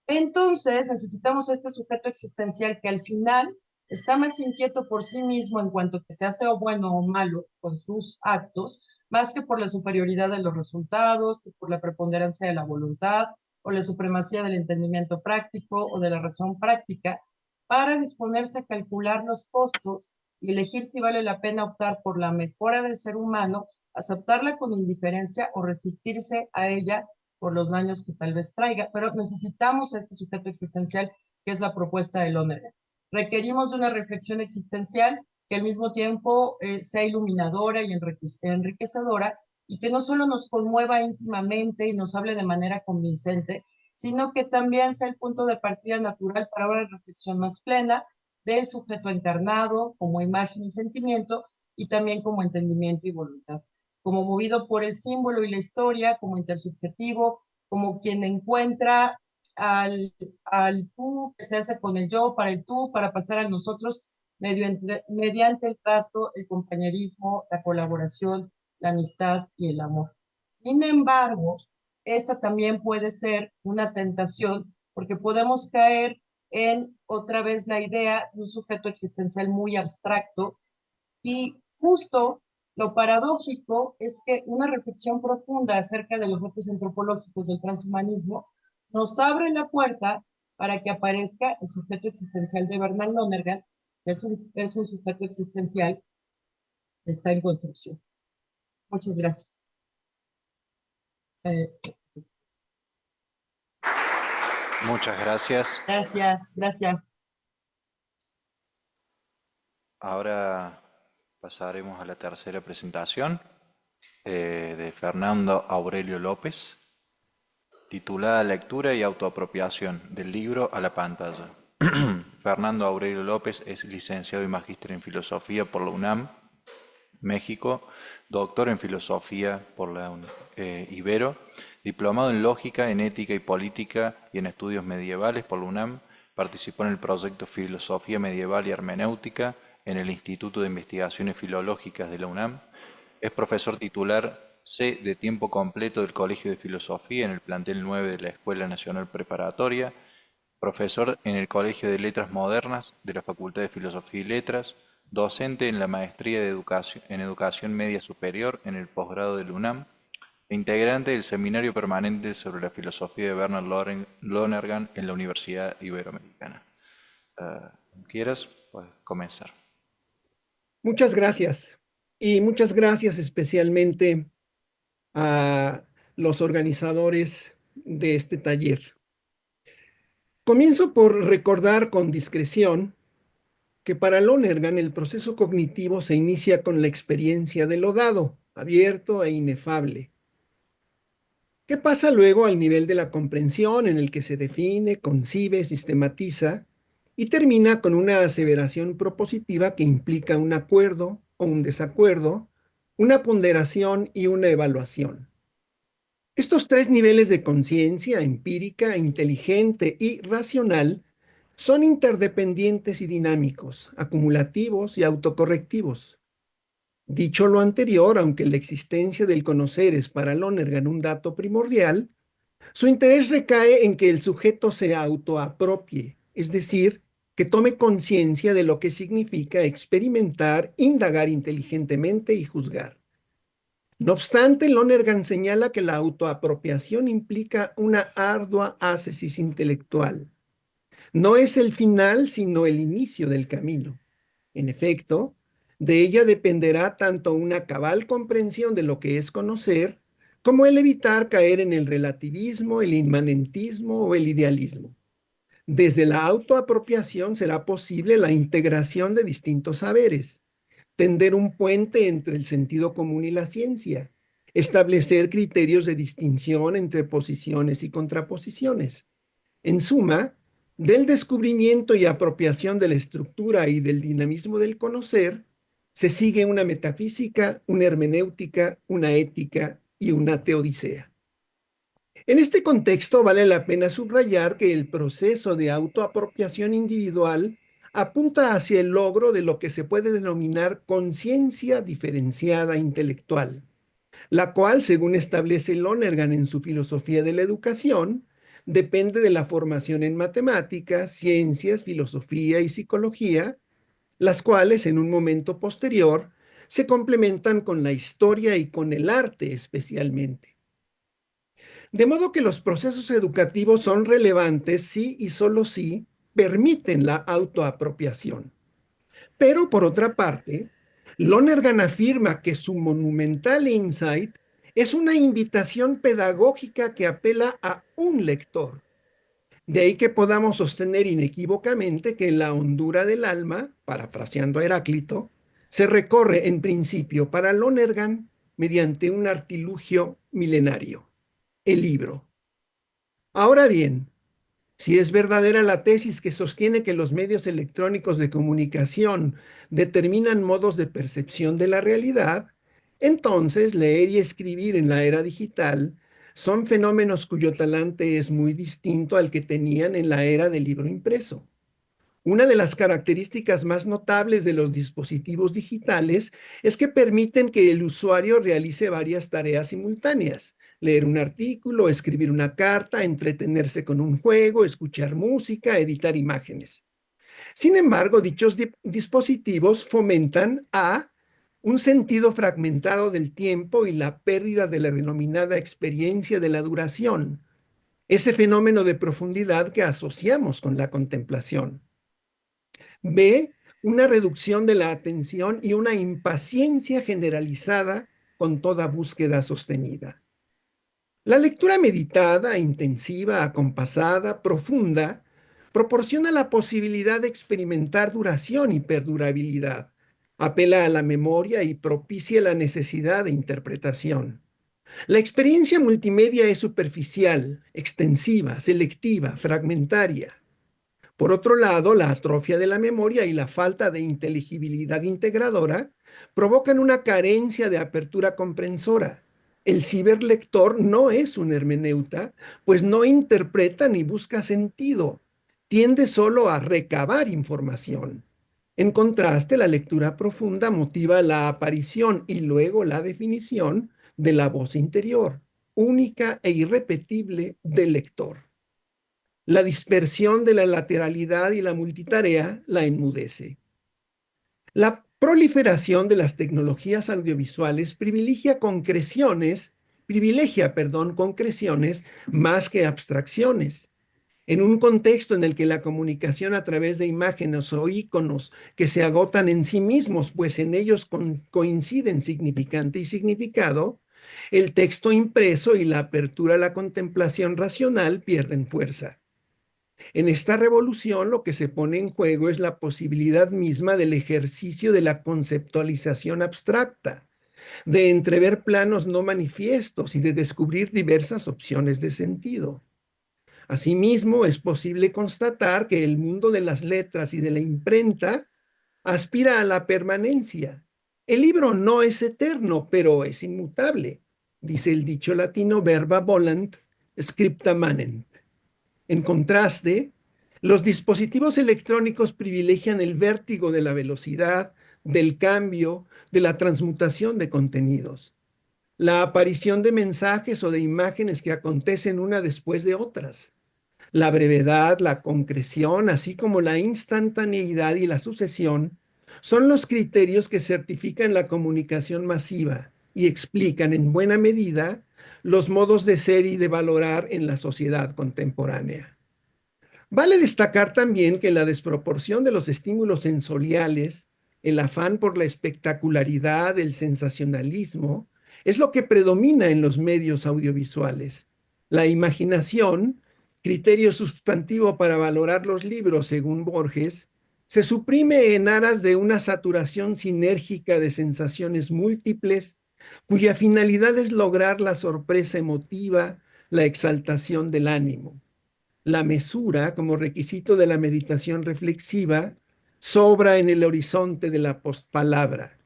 Speaker 3: Entonces necesitamos este sujeto existencial que al final está más inquieto por sí mismo en cuanto que se hace o bueno o malo con sus actos, más que por la superioridad de los resultados, que por la preponderancia de la voluntad o la supremacía del entendimiento práctico o de la razón práctica, para disponerse a calcular los costos y elegir si vale la pena optar por la mejora del ser humano, aceptarla con indiferencia o resistirse a ella por los daños que tal vez traiga, pero necesitamos a este sujeto existencial que es la propuesta de Lonergan. Requerimos de una reflexión existencial que al mismo tiempo sea iluminadora y enriquecedora y que no solo nos conmueva íntimamente y nos hable de manera convincente, sino que también sea el punto de partida natural para una reflexión más plena del sujeto encarnado como imagen y sentimiento y también como entendimiento y voluntad, como movido por el símbolo y la historia, como intersubjetivo, como quien encuentra al tú que se hace con el yo, para el tú, para pasar a nosotros, mediante el trato, el compañerismo, la colaboración, la amistad y el amor. Sin embargo, esta también puede ser una tentación porque podemos caer en otra vez la idea de un sujeto existencial muy abstracto y justo lo paradójico es que una reflexión profunda acerca de los retos antropológicos del transhumanismo nos abre la puerta para que aparezca el sujeto existencial de Bernard Lonergan, que es un sujeto existencial que está en construcción. Muchas gracias. Eh,
Speaker 1: Muchas gracias.
Speaker 3: gracias.
Speaker 1: Ahora pasaremos a la tercera presentación de Fernando Aurelio López, titulada Lectura y autoapropiación, del libro a la pantalla. Fernando Aurelio López es licenciado y magíster en Filosofía por la UNAM, México, doctor en Filosofía por la Ibero, diplomado en Lógica, en Ética y Política y en Estudios Medievales por la UNAM, participó en el proyecto Filosofía Medieval y Hermenéutica en el Instituto de Investigaciones Filológicas de la UNAM, es profesor titular C de tiempo completo del Colegio de Filosofía en el plantel 9 de la Escuela Nacional Preparatoria, profesor en el Colegio de Letras Modernas de la Facultad de Filosofía y Letras, docente en la Maestría en Educación Media Superior en el posgrado del UNAM, e integrante del Seminario Permanente sobre la Filosofía de Bernard Lonergan en la Universidad Iberoamericana. ¿Quieres? Puedes comenzar.
Speaker 4: Muchas gracias. Y muchas gracias especialmente a los organizadores de este taller. Comienzo por recordar con discreción que para Lonergan el proceso cognitivo se inicia con la experiencia de lo dado, abierto e inefable. ¿Qué pasa luego al nivel de la comprensión en el que se define, concibe, sistematiza y termina con una aseveración propositiva que implica un acuerdo o un desacuerdo, una ponderación y una evaluación? Estos tres niveles de conciencia empírica, inteligente y racional son interdependientes y dinámicos, acumulativos y autocorrectivos. Dicho lo anterior, aunque la existencia del conocer es para Lonergan un dato primordial, su interés recae en que el sujeto se autoapropie, es decir, que tome conciencia de lo que significa experimentar, indagar inteligentemente y juzgar. No obstante, Lonergan señala que la autoapropiación implica una ardua ascesis intelectual. No es el final, sino el inicio del camino. En efecto, de ella dependerá tanto una cabal comprensión de lo que es conocer, como el evitar caer en el relativismo, el inmanentismo o el idealismo. Desde la autoapropiación será posible la integración de distintos saberes, tender un puente entre el sentido común y la ciencia, establecer criterios de distinción entre posiciones y contraposiciones. En suma, del descubrimiento y apropiación de la estructura y del dinamismo del conocer, se sigue una metafísica, una hermenéutica, una ética y una teodicea. En este contexto vale la pena subrayar que el proceso de autoapropiación individual apunta hacia el logro de lo que se puede denominar conciencia diferenciada intelectual, la cual, según establece Lonergan en su filosofía de la educación, depende de la formación en matemáticas, ciencias, filosofía y psicología, las cuales en un momento posterior se complementan con la historia y con el arte especialmente. De modo que los procesos educativos son relevantes si y solo si permiten la autoapropiación. Pero por otra parte, Lonergan afirma que su monumental insight es una invitación pedagógica que apela a un lector. De ahí que podamos sostener inequívocamente que la hondura del alma, parafraseando a Heráclito, se recorre en principio para Lonergan mediante un artilugio milenario, el libro. Ahora bien, si es verdadera la tesis que sostiene que los medios electrónicos de comunicación determinan modos de percepción de la realidad, entonces leer y escribir en la era digital son fenómenos cuyo talante es muy distinto al que tenían en la era del libro impreso. Una de las características más notables de los dispositivos digitales es que permiten que el usuario realice varias tareas simultáneas: leer un artículo, escribir una carta, entretenerse con un juego, escuchar música, editar imágenes. Sin embargo, dichos dispositivos fomentan un sentido fragmentado del tiempo y la pérdida de la denominada experiencia de la duración, ese fenómeno de profundidad que asociamos con la contemplación. B, una reducción de la atención y una impaciencia generalizada con toda búsqueda sostenida. La lectura meditada, intensiva, acompasada, profunda, proporciona la posibilidad de experimentar duración y perdurabilidad, apela a la memoria y propicia la necesidad de interpretación. La experiencia multimedia es superficial, extensiva, selectiva, fragmentaria. Por otro lado, la atrofia de la memoria y la falta de inteligibilidad integradora provocan una carencia de apertura comprensora. El ciberlector no es un hermeneuta, pues no interpreta ni busca sentido, tiende solo a recabar información. En contraste, la lectura profunda motiva la aparición y luego la definición de la voz interior, única e irrepetible del lector. La dispersión de la lateralidad y la multitarea la enmudece. La proliferación de las tecnologías audiovisuales privilegia concreciones más que abstracciones. En un contexto en el que la comunicación a través de imágenes o íconos que se agotan en sí mismos, pues en ellos coinciden significante y significado, el texto impreso y la apertura a la contemplación racional pierden fuerza. En esta revolución lo que se pone en juego es la posibilidad misma del ejercicio de la conceptualización abstracta, de entrever planos no manifiestos y de descubrir diversas opciones de sentido. Asimismo, es posible constatar que el mundo de las letras y de la imprenta aspira a la permanencia. El libro no es eterno, pero es inmutable, dice el dicho latino verba volant, scripta manent. En contraste, los dispositivos electrónicos privilegian el vértigo de la velocidad, del cambio, de la transmutación de contenidos, la aparición de mensajes o de imágenes que acontecen una después de otras. La brevedad, la concreción, así como la instantaneidad y la sucesión, son los criterios que certifican la comunicación masiva y explican en buena medida los modos de ser y de valorar en la sociedad contemporánea. Vale destacar también que la desproporción de los estímulos sensoriales, el afán por la espectacularidad, el sensacionalismo, es lo que predomina en los medios audiovisuales. La imaginación, criterio sustantivo para valorar los libros según Borges, se suprime en aras de una saturación sinérgica de sensaciones múltiples, cuya finalidad es lograr la sorpresa emotiva, la exaltación del ánimo. La mesura, como requisito de la meditación reflexiva, sobra en el horizonte de la postpalabra.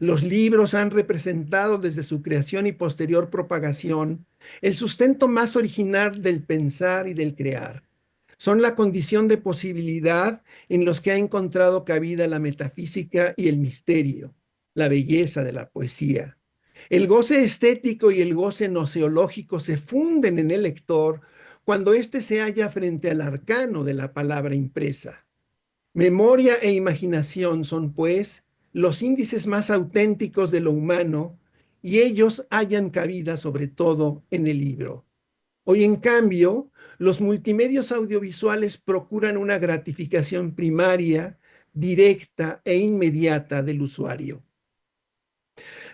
Speaker 4: Los libros han representado desde su creación y posterior propagación el sustento más original del pensar y del crear. son la condición de posibilidad en los que ha encontrado cabida la metafísica y el misterio, la belleza de la poesía. El goce estético y el goce noseológico se funden en el lector cuando éste se halla frente al arcano de la palabra impresa. Memoria e imaginación son, pues, los índices más auténticos de lo humano y ellos hallan cabida sobre todo en el libro. Hoy, en cambio, los multimedios audiovisuales procuran una gratificación primaria, directa e inmediata del usuario.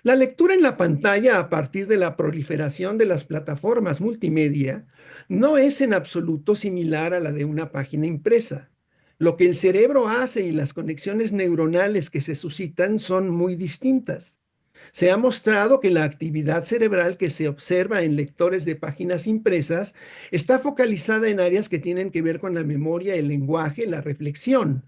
Speaker 4: La lectura en la pantalla a partir de la proliferación de las plataformas multimedia no es en absoluto similar a la de una página impresa. Lo que el cerebro hace y las conexiones neuronales que se suscitan son muy distintas. Se ha mostrado que la actividad cerebral que se observa en lectores de páginas impresas está focalizada en áreas que tienen que ver con la memoria, el lenguaje, la reflexión,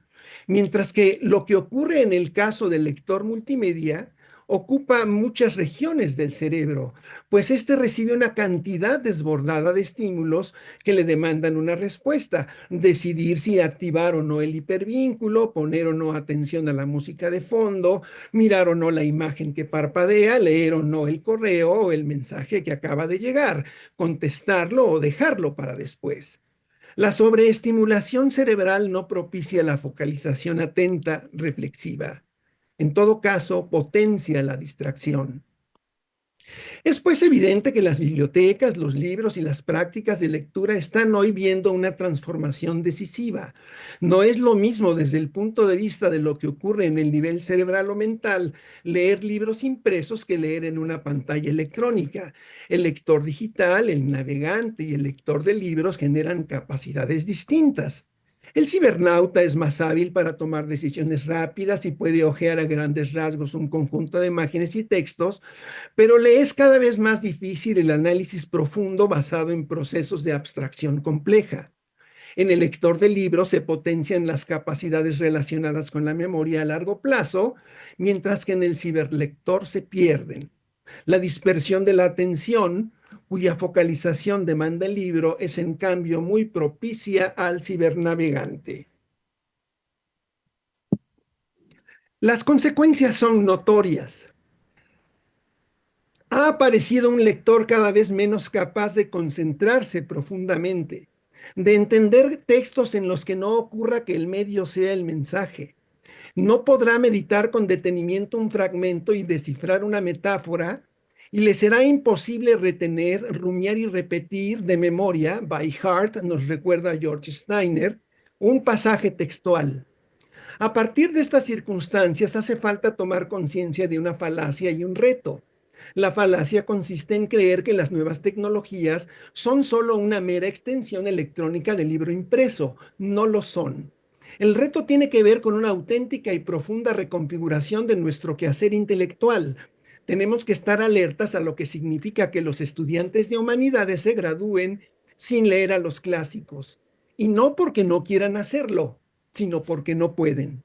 Speaker 4: mientras que lo que ocurre en el caso del lector multimedia ocupa muchas regiones del cerebro, pues éste recibe una cantidad desbordada de estímulos que le demandan una respuesta. Decidir si activar o no el hipervínculo, poner o no atención a la música de fondo, mirar o no la imagen que parpadea, leer o no el correo o el mensaje que acaba de llegar, contestarlo o dejarlo para después. La sobreestimulación cerebral no propicia la focalización atenta, reflexiva. En todo caso, potencia la distracción. Es pues evidente que las bibliotecas, los libros y las prácticas de lectura están hoy viendo una transformación decisiva. No es lo mismo desde el punto de vista de lo que ocurre en el nivel cerebral o mental leer libros impresos que leer en una pantalla electrónica. El lector digital, el navegante y el lector de libros generan capacidades distintas. El cibernauta es más hábil para tomar decisiones rápidas y puede hojear a grandes rasgos un conjunto de imágenes y textos, pero le es cada vez más difícil el análisis profundo basado en procesos de abstracción compleja. En el lector de libros se potencian las capacidades relacionadas con la memoria a largo plazo, mientras que en el ciberlector se pierden. La dispersión de la atención, cuya focalización demanda el libro, es en cambio muy propicia al cibernavegante. Las consecuencias son notorias. Ha aparecido un lector cada vez menos capaz de concentrarse profundamente, de entender textos en los que no ocurra que el medio sea el mensaje. No podrá meditar con detenimiento un fragmento y descifrar una metáfora, y le será imposible retener, rumiar y repetir de memoria, by heart, nos recuerda George Steiner, un pasaje textual. A partir de estas circunstancias hace falta tomar conciencia de una falacia y un reto. La falacia consiste en creer que las nuevas tecnologías son solo una mera extensión electrónica del libro impreso. No lo son. El reto tiene que ver con una auténtica y profunda reconfiguración de nuestro quehacer intelectual. Tenemos que estar alertas a lo que significa que los estudiantes de humanidades se gradúen sin leer a los clásicos. Y no porque no quieran hacerlo, sino porque no pueden.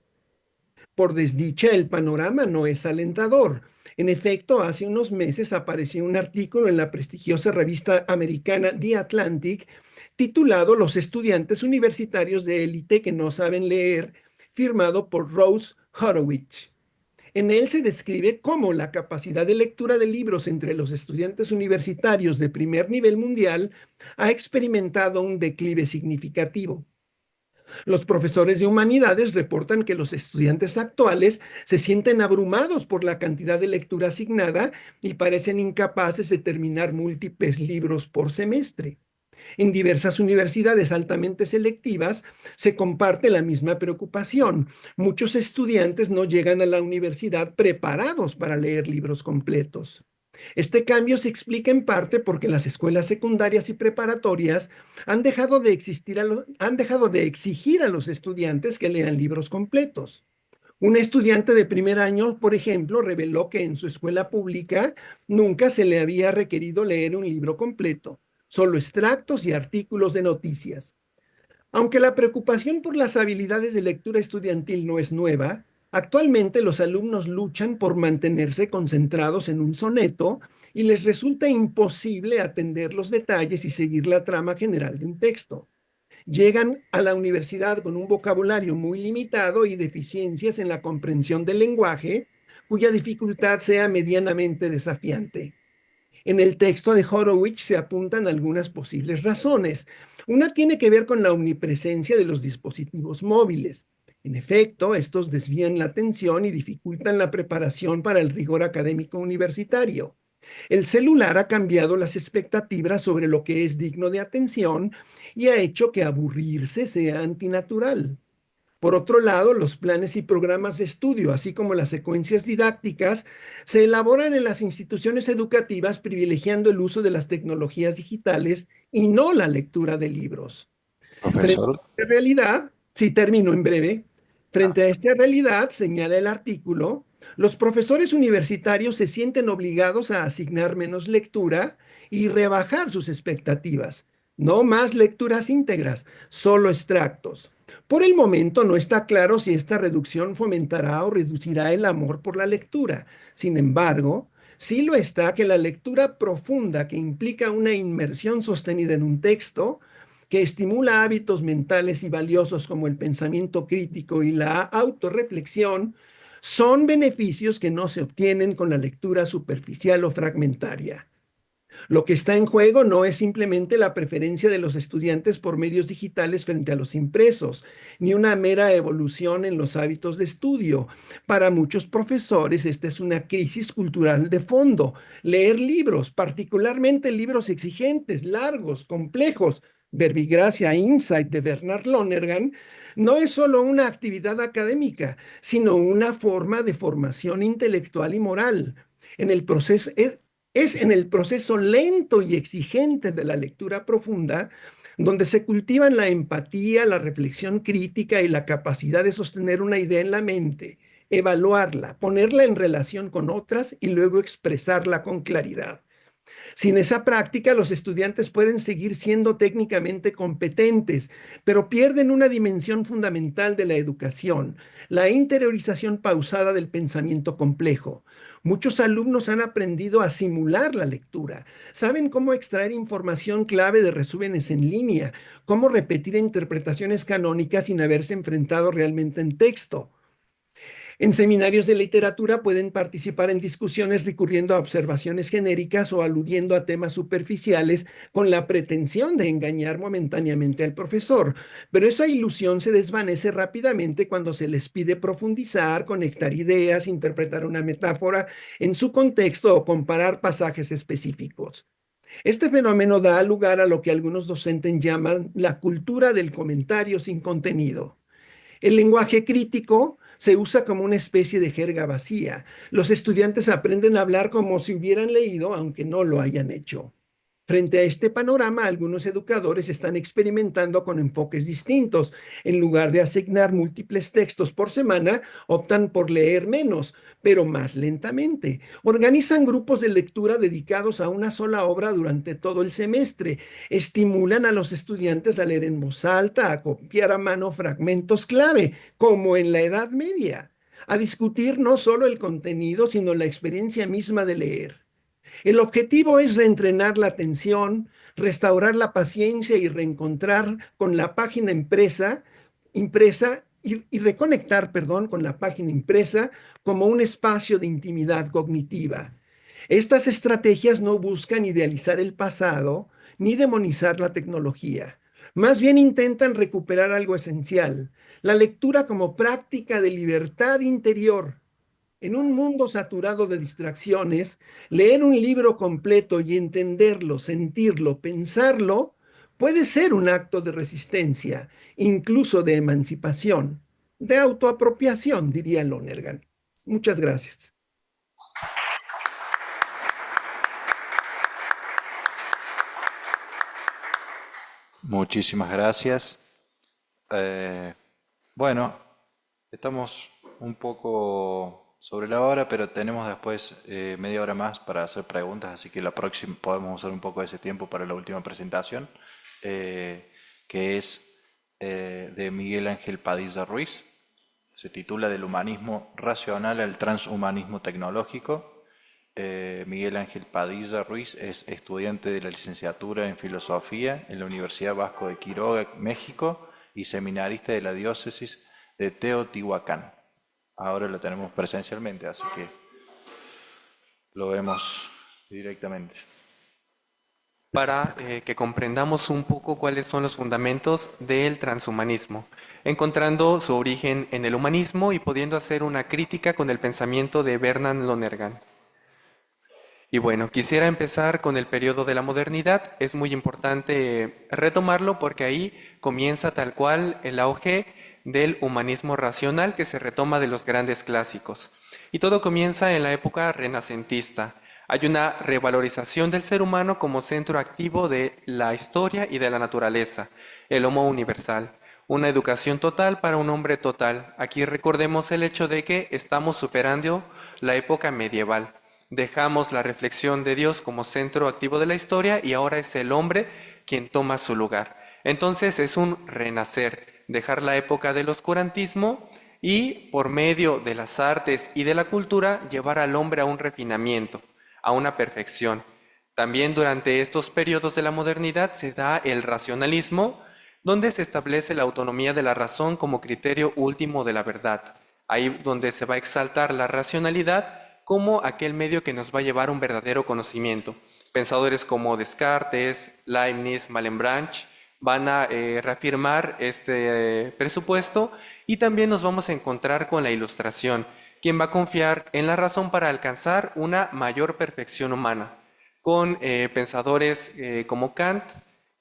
Speaker 4: Por desdicha, el panorama no es alentador. En efecto, hace unos meses apareció un artículo en la prestigiosa revista americana The Atlantic titulado Los estudiantes universitarios de élite que no saben leer, firmado por Rose Horowitz. En él se describe cómo la capacidad de lectura de libros entre los estudiantes universitarios de primer nivel mundial ha experimentado un declive significativo. Los profesores de humanidades reportan que los estudiantes actuales se sienten abrumados por la cantidad de lectura asignada y parecen incapaces de terminar múltiples libros por semestre. En diversas universidades altamente selectivas se comparte la misma preocupación. Muchos estudiantes no llegan a la universidad preparados para leer libros completos. Este cambio se explica en parte porque las escuelas secundarias y preparatorias han dejado de exigir a los estudiantes que lean libros completos. Un estudiante de primer año, por ejemplo, reveló que en su escuela pública nunca se le había requerido leer un libro completo, solo extractos y artículos de noticias. Aunque la preocupación por las habilidades de lectura estudiantil no es nueva, actualmente los alumnos luchan por mantenerse concentrados en un soneto y les resulta imposible atender los detalles y seguir la trama general de un texto. llegan a la universidad con un vocabulario muy limitado y deficiencias en la comprensión del lenguaje, cuya dificultad sea medianamente desafiante. En el texto de Horowitz se apuntan algunas posibles razones. Una tiene que ver con la omnipresencia de los dispositivos móviles. En efecto, estos desvían la atención y dificultan la preparación para el rigor académico universitario. El celular ha cambiado las expectativas sobre lo que es digno de atención y ha hecho que aburrirse sea antinatural. Por otro lado, los planes y programas de estudio, así como las secuencias didácticas, se elaboran en las instituciones educativas privilegiando el uso de las tecnologías digitales y no la lectura de libros. Frente
Speaker 1: Profesor,
Speaker 4: a esta realidad, sí termino en breve, frente a esta realidad, señala el artículo, los profesores universitarios se sienten obligados a asignar menos lectura y rebajar sus expectativas. No más lecturas íntegras, solo extractos. Por el momento no está claro si esta reducción fomentará o reducirá el amor por la lectura. Sin embargo, sí lo está que la lectura profunda que implica una inmersión sostenida en un texto, que estimula hábitos mentales y valiosos como el pensamiento crítico y la autorreflexión, son beneficios que no se obtienen con la lectura superficial o fragmentaria. Lo que está en juego no es simplemente la preferencia de los estudiantes por medios digitales frente a los impresos, ni una mera evolución en los hábitos de estudio. Para muchos profesores, esta es una crisis cultural de fondo. Leer libros, particularmente libros exigentes, largos, complejos, Verbigracia Insight de Bernard Lonergan, no es solo una actividad académica, sino una forma de formación intelectual y moral. En el proceso, es en el proceso lento y exigente de la lectura profunda donde se cultivan la empatía, la reflexión crítica y la capacidad de sostener una idea en la mente, evaluarla, ponerla en relación con otras y luego expresarla con claridad. Sin esa práctica, los estudiantes pueden seguir siendo técnicamente competentes, pero pierden una dimensión fundamental de la educación, la interiorización pausada del pensamiento complejo. Muchos alumnos han aprendido a simular la lectura, saben cómo extraer información clave de resúmenes en línea, cómo repetir interpretaciones canónicas sin haberse enfrentado realmente en texto. En seminarios de literatura pueden participar en discusiones recurriendo a observaciones genéricas o aludiendo a temas superficiales con la pretensión de engañar momentáneamente al profesor, pero esa ilusión se desvanece rápidamente cuando se les pide profundizar, conectar ideas, interpretar una metáfora en su contexto o comparar pasajes específicos. Este fenómeno da lugar a lo que algunos docentes llaman la cultura del comentario sin contenido. El lenguaje crítico se usa como una especie de jerga vacía. Los estudiantes aprenden a hablar como si hubieran leído, aunque no lo hayan hecho. Frente a este panorama, algunos educadores están experimentando con enfoques distintos. En lugar de asignar múltiples textos por semana, optan por leer menos, pero más lentamente. Organizan grupos de lectura dedicados a una sola obra durante todo el semestre. Estimulan a los estudiantes a leer en voz alta, a copiar a mano fragmentos clave, como en la Edad Media, a discutir no solo el contenido, sino la experiencia misma de leer. El objetivo es reentrenar la atención, restaurar la paciencia y reencontrar con la página impresa y reconectar, perdón, con la página impresa como un espacio de intimidad cognitiva. Estas estrategias no buscan idealizar el pasado ni demonizar la tecnología. Más bien intentan recuperar algo esencial, la lectura como práctica de libertad interior. En un mundo saturado de distracciones, leer un libro completo y entenderlo, sentirlo, pensarlo, puede ser un acto de resistencia, incluso de emancipación, de autoapropiación, diría Lonergan. Muchas gracias.
Speaker 1: muchísimas gracias. Bueno, estamos un poco sobre la hora, pero tenemos después media hora más para hacer preguntas, así que la próxima podemos usar un poco de ese tiempo para la última presentación, que es de Miguel Ángel Padilla Ruiz. Se titula Del humanismo racional al transhumanismo tecnológico. Miguel Ángel Padilla Ruiz es estudiante de la licenciatura en Filosofía en la Universidad Vasco de Quiroga, México, y seminarista de la diócesis de Teotihuacán. Ahora lo tenemos presencialmente, así que lo vemos directamente.
Speaker 5: Para que comprendamos un poco cuáles son los fundamentos del transhumanismo, encontrando su origen en el humanismo y pudiendo hacer una crítica con el pensamiento de Bernard Lonergan. Y bueno, quisiera empezar con el periodo de la modernidad. Es muy importante retomarlo porque ahí comienza tal cual el auge del humanismo racional que se retoma de los grandes clásicos. Y todo comienza en la época renacentista. Hay una revalorización del ser humano como centro activo de la historia y de la naturaleza, el homo universal. Una educación total para un hombre total. Aquí recordemos el hecho de que estamos superando la época medieval. Dejamos la reflexión de Dios como centro activo de la historia y ahora es el hombre quien toma su lugar. Entonces es un renacer, dejar la época del oscurantismo y por medio de las artes y de la cultura llevar al hombre a un refinamiento, a una perfección. También durante estos periodos de la modernidad se da el racionalismo, donde se establece la autonomía de la razón como criterio último de la verdad. Ahí donde se va a exaltar la racionalidad como aquel medio que nos va a llevar a un verdadero conocimiento. Pensadores como Descartes, Leibniz, Malebranche van a reafirmar este presupuesto y también nos vamos a encontrar con la Ilustración, quien va a confiar en la razón para alcanzar una mayor perfección humana, con pensadores como Kant,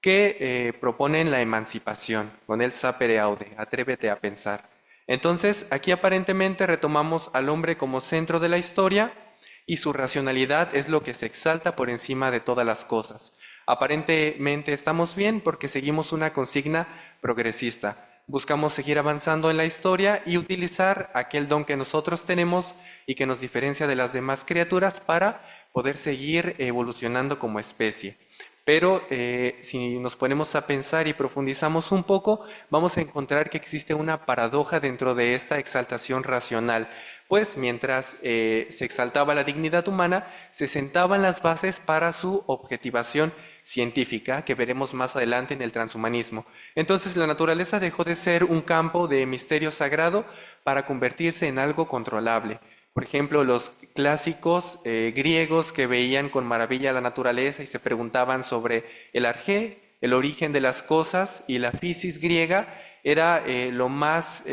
Speaker 5: que proponen la emancipación, con el sapere aude, atrévete a pensar. Entonces, aquí aparentemente retomamos al hombre como centro de la historia y su racionalidad es lo que se exalta por encima de todas las cosas. Aparentemente estamos bien porque seguimos una consigna progresista. Buscamos seguir avanzando en la historia y utilizar aquel don que nosotros tenemos y que nos diferencia de las demás criaturas para poder seguir evolucionando como especie. Pero si nos ponemos a pensar y profundizamos un poco, vamos a encontrar que existe una paradoja dentro de esta exaltación racional. Pues mientras se exaltaba la dignidad humana, se sentaban las bases para su objetivación científica, que veremos más adelante en el transhumanismo. Entonces la naturaleza dejó de ser un campo de misterio sagrado para convertirse en algo controlable. Por ejemplo, los clásicos griegos que veían con maravilla la naturaleza y se preguntaban sobre el arjé, el origen de las cosas, y la physis griega era lo más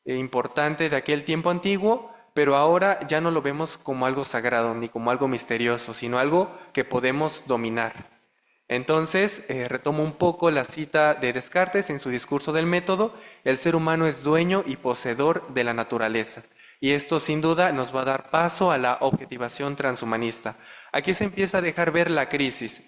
Speaker 5: importante de aquel tiempo antiguo, pero ahora ya no lo vemos como algo sagrado ni como algo misterioso, sino algo que podemos dominar. Entonces, retomo un poco la cita de Descartes en su discurso del método: el ser humano es dueño y poseedor de la naturaleza. Y esto sin duda nos va a dar paso a la objetivación transhumanista. Aquí se empieza a dejar ver la crisis.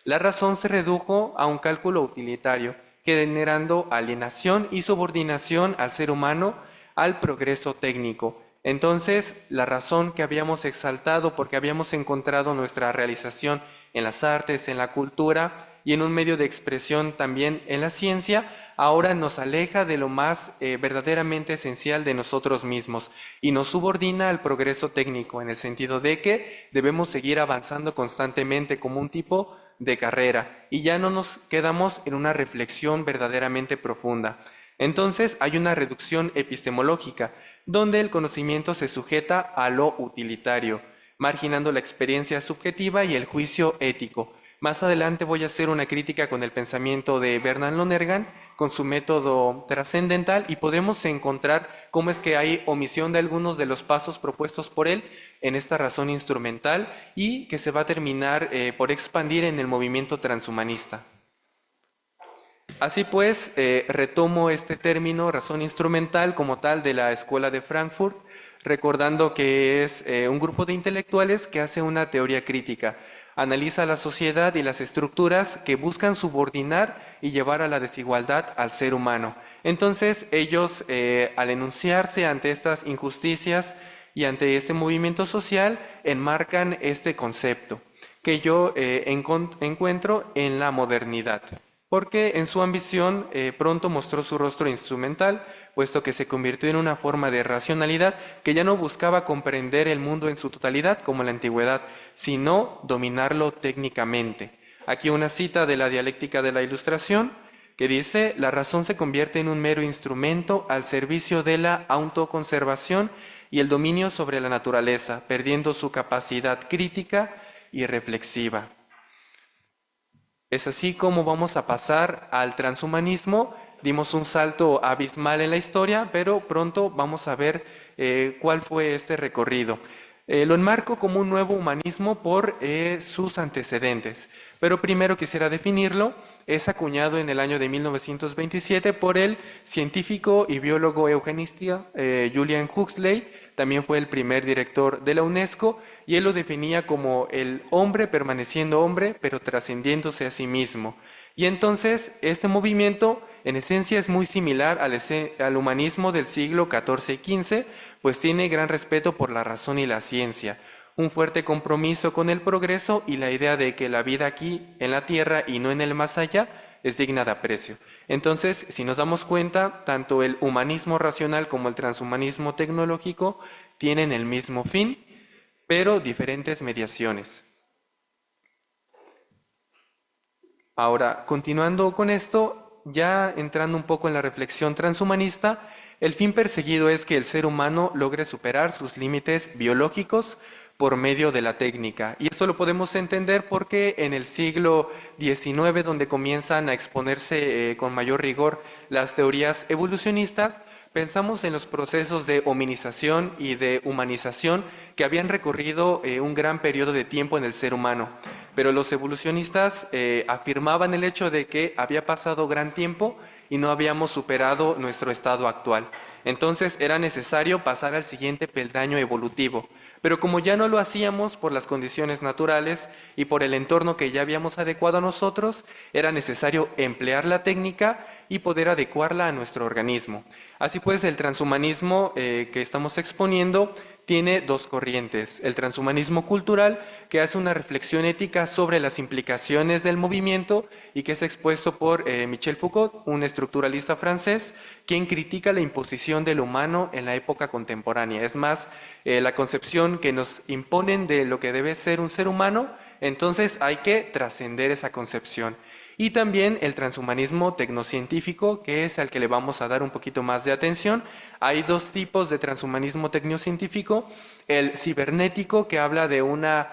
Speaker 5: La razón se redujo a un cálculo utilitario, generando alienación y subordinación al ser humano al progreso técnico. Entonces, la razón que habíamos exaltado porque habíamos encontrado nuestra realización en las artes, en la cultura y en un medio de expresión también en la ciencia, ahora nos aleja de lo más verdaderamente esencial de nosotros mismos y nos subordina al progreso técnico, en el sentido de que debemos seguir avanzando constantemente como un tipo de carrera y ya no nos quedamos en una reflexión verdaderamente profunda. Entonces hay una reducción epistemológica, donde el conocimiento se sujeta a lo utilitario, marginando la experiencia subjetiva y el juicio ético. Más adelante voy a hacer una crítica con el pensamiento de Bernard Lonergan, con su método trascendental, y podremos encontrar cómo es que hay omisión de algunos de los pasos propuestos por él en esta razón instrumental y que se va a terminar por expandir en el movimiento transhumanista. Así pues, retomo este término razón instrumental como tal de la Escuela de Frankfurt, recordando que es un grupo de intelectuales que hace una teoría crítica. Analiza la sociedad y las estructuras que buscan subordinar y llevar a la desigualdad al ser humano. Entonces ellos, al enunciarse ante estas injusticias y ante este movimiento social, enmarcan este concepto que yo encuentro en la modernidad, porque en su ambición pronto mostró su rostro instrumental, puesto que se convirtió en una forma de racionalidad que ya no buscaba comprender el mundo en su totalidad como en la antigüedad, sino dominarlo técnicamente. Aquí una cita de la dialéctica de la Ilustración que dice: la razón se convierte en un mero instrumento al servicio de la autoconservación y el dominio sobre la naturaleza, perdiendo su capacidad crítica y reflexiva. Es así como vamos a pasar al transhumanismo. Dimos un salto abismal en la historia, pero pronto vamos a ver cuál fue este recorrido. Lo enmarco como un nuevo humanismo por sus antecedentes, pero primero quisiera definirlo. Es acuñado en el año de 1927 por el científico y biólogo eugenista Julian Huxley. También fue el primer director de la UNESCO y él lo definía como el hombre permaneciendo hombre, pero trascendiéndose a sí mismo. Y entonces este movimiento en esencia es muy similar al humanismo del siglo XIV y XV, pues tiene gran respeto por la razón y la ciencia, un fuerte compromiso con el progreso y la idea de que la vida aquí en la tierra y no en el más allá es digna de aprecio. Entonces, si nos damos cuenta, tanto el humanismo racional como el transhumanismo tecnológico tienen el mismo fin, pero diferentes mediaciones. Ahora, continuando con esto, ya entrando un poco en la reflexión transhumanista, el fin perseguido es que el ser humano logre superar sus límites biológicos por medio de la técnica. Y esto lo podemos entender porque en el siglo XIX, donde comienzan a exponerse con mayor rigor las teorías evolucionistas, pensamos en los procesos de hominización y de humanización que habían recorrido un gran periodo de tiempo en el ser humano. Pero los evolucionistas afirmaban el hecho de que había pasado gran tiempo y no habíamos superado nuestro estado actual. Entonces era necesario pasar al siguiente peldaño evolutivo. Pero como ya no lo hacíamos por las condiciones naturales y por el entorno que ya habíamos adecuado a nosotros, era necesario emplear la técnica y poder adecuarla a nuestro organismo. Así pues, el transhumanismo que estamos exponiendo tiene dos corrientes: el transhumanismo cultural, que hace una reflexión ética sobre las implicaciones del movimiento y que es expuesto por Michel Foucault, un estructuralista francés, quien critica la imposición del humano en la época contemporánea. Es más, la concepción que nos imponen de lo que debe ser un ser humano, entonces hay que trascender esa concepción. Y también el transhumanismo tecnocientífico, que es al que le vamos a dar un poquito más de atención. Hay dos tipos de transhumanismo tecnocientífico: el cibernético, que habla de una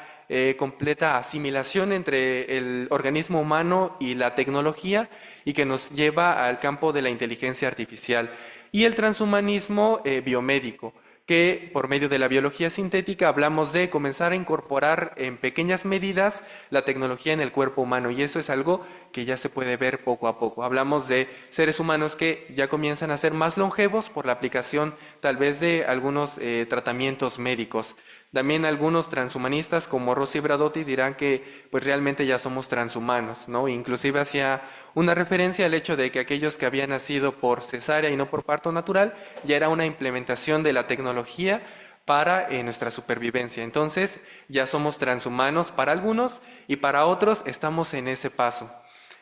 Speaker 5: completa asimilación entre el organismo humano y la tecnología y que nos lleva al campo de la inteligencia artificial; y el transhumanismo biomédico, que por medio de la biología sintética hablamos de comenzar a incorporar en pequeñas medidas la tecnología en el cuerpo humano, y eso es algo que ya se puede ver poco a poco. Hablamos de seres humanos que ya comienzan a ser más longevos por la aplicación tal vez de algunos tratamientos médicos. También algunos transhumanistas como Rossi Bradotti dirán que pues realmente ya somos transhumanos, ¿no? Inclusive hacía una referencia al hecho de que aquellos que habían nacido por cesárea y no por parto natural ya era una implementación de la tecnología para nuestra supervivencia. Entonces ya somos transhumanos para algunos y para otros estamos en ese paso.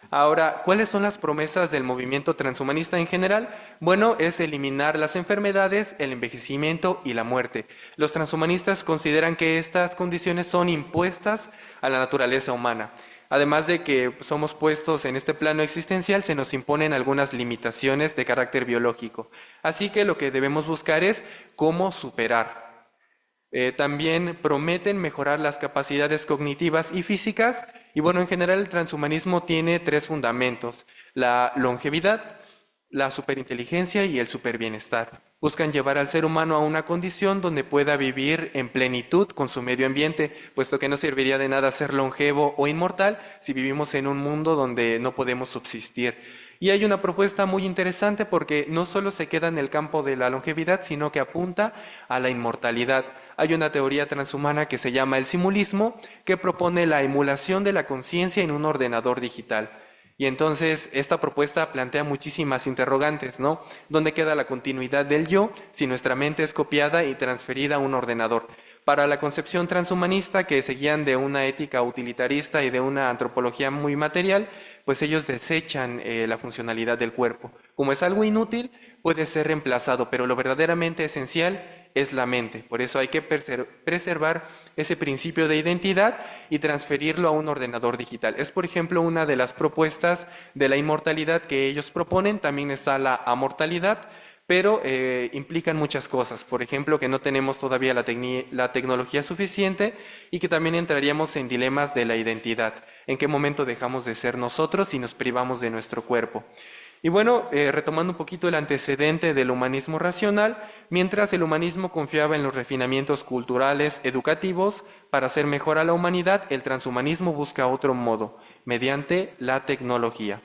Speaker 5: Ahora, ¿cuáles son las promesas del movimiento transhumanista en general? Bueno, es eliminar las enfermedades, el envejecimiento y la muerte. Los transhumanistas consideran que estas condiciones son impuestas a la naturaleza humana. Además de que somos puestos en este plano existencial, se nos imponen algunas limitaciones de carácter biológico. Así que lo que debemos buscar es cómo superar. También prometen mejorar las capacidades cognitivas y físicas. Y bueno, en general el transhumanismo tiene tres fundamentos: la longevidad, la superinteligencia y el superbienestar. Buscan llevar al ser humano a una condición donde pueda vivir en plenitud con su medio ambiente, puesto que no serviría de nada ser longevo o inmortal si vivimos en un mundo donde no podemos subsistir. Y hay una propuesta muy interesante porque no solo se queda en el campo de la longevidad, sino que apunta a la inmortalidad. Hay una teoría transhumana que se llama el simulismo, que propone la emulación de la conciencia en un ordenador digital. Y entonces esta propuesta plantea muchísimas interrogantes, ¿no? ¿Dónde queda la continuidad del yo si nuestra mente es copiada y transferida a un ordenador? Para la concepción transhumanista, que seguían de una ética utilitarista y de una antropología muy material, pues ellos desechan la funcionalidad del cuerpo. Como es algo inútil, puede ser reemplazado, pero lo verdaderamente esencial es la mente. Por eso hay que preservar ese principio de identidad y transferirlo a un ordenador digital. Es, por ejemplo, una de las propuestas de la inmortalidad que ellos proponen. También está la amortalidad, pero implican muchas cosas. Por ejemplo, que no tenemos todavía la tecnología suficiente y que también entraríamos en dilemas de la identidad. ¿En qué momento dejamos de ser nosotros y nos privamos de nuestro cuerpo? Y bueno, retomando un poquito el antecedente del humanismo racional, mientras el humanismo confiaba en los refinamientos culturales, educativos, para hacer mejor a la humanidad, el transhumanismo busca otro modo, mediante la tecnología.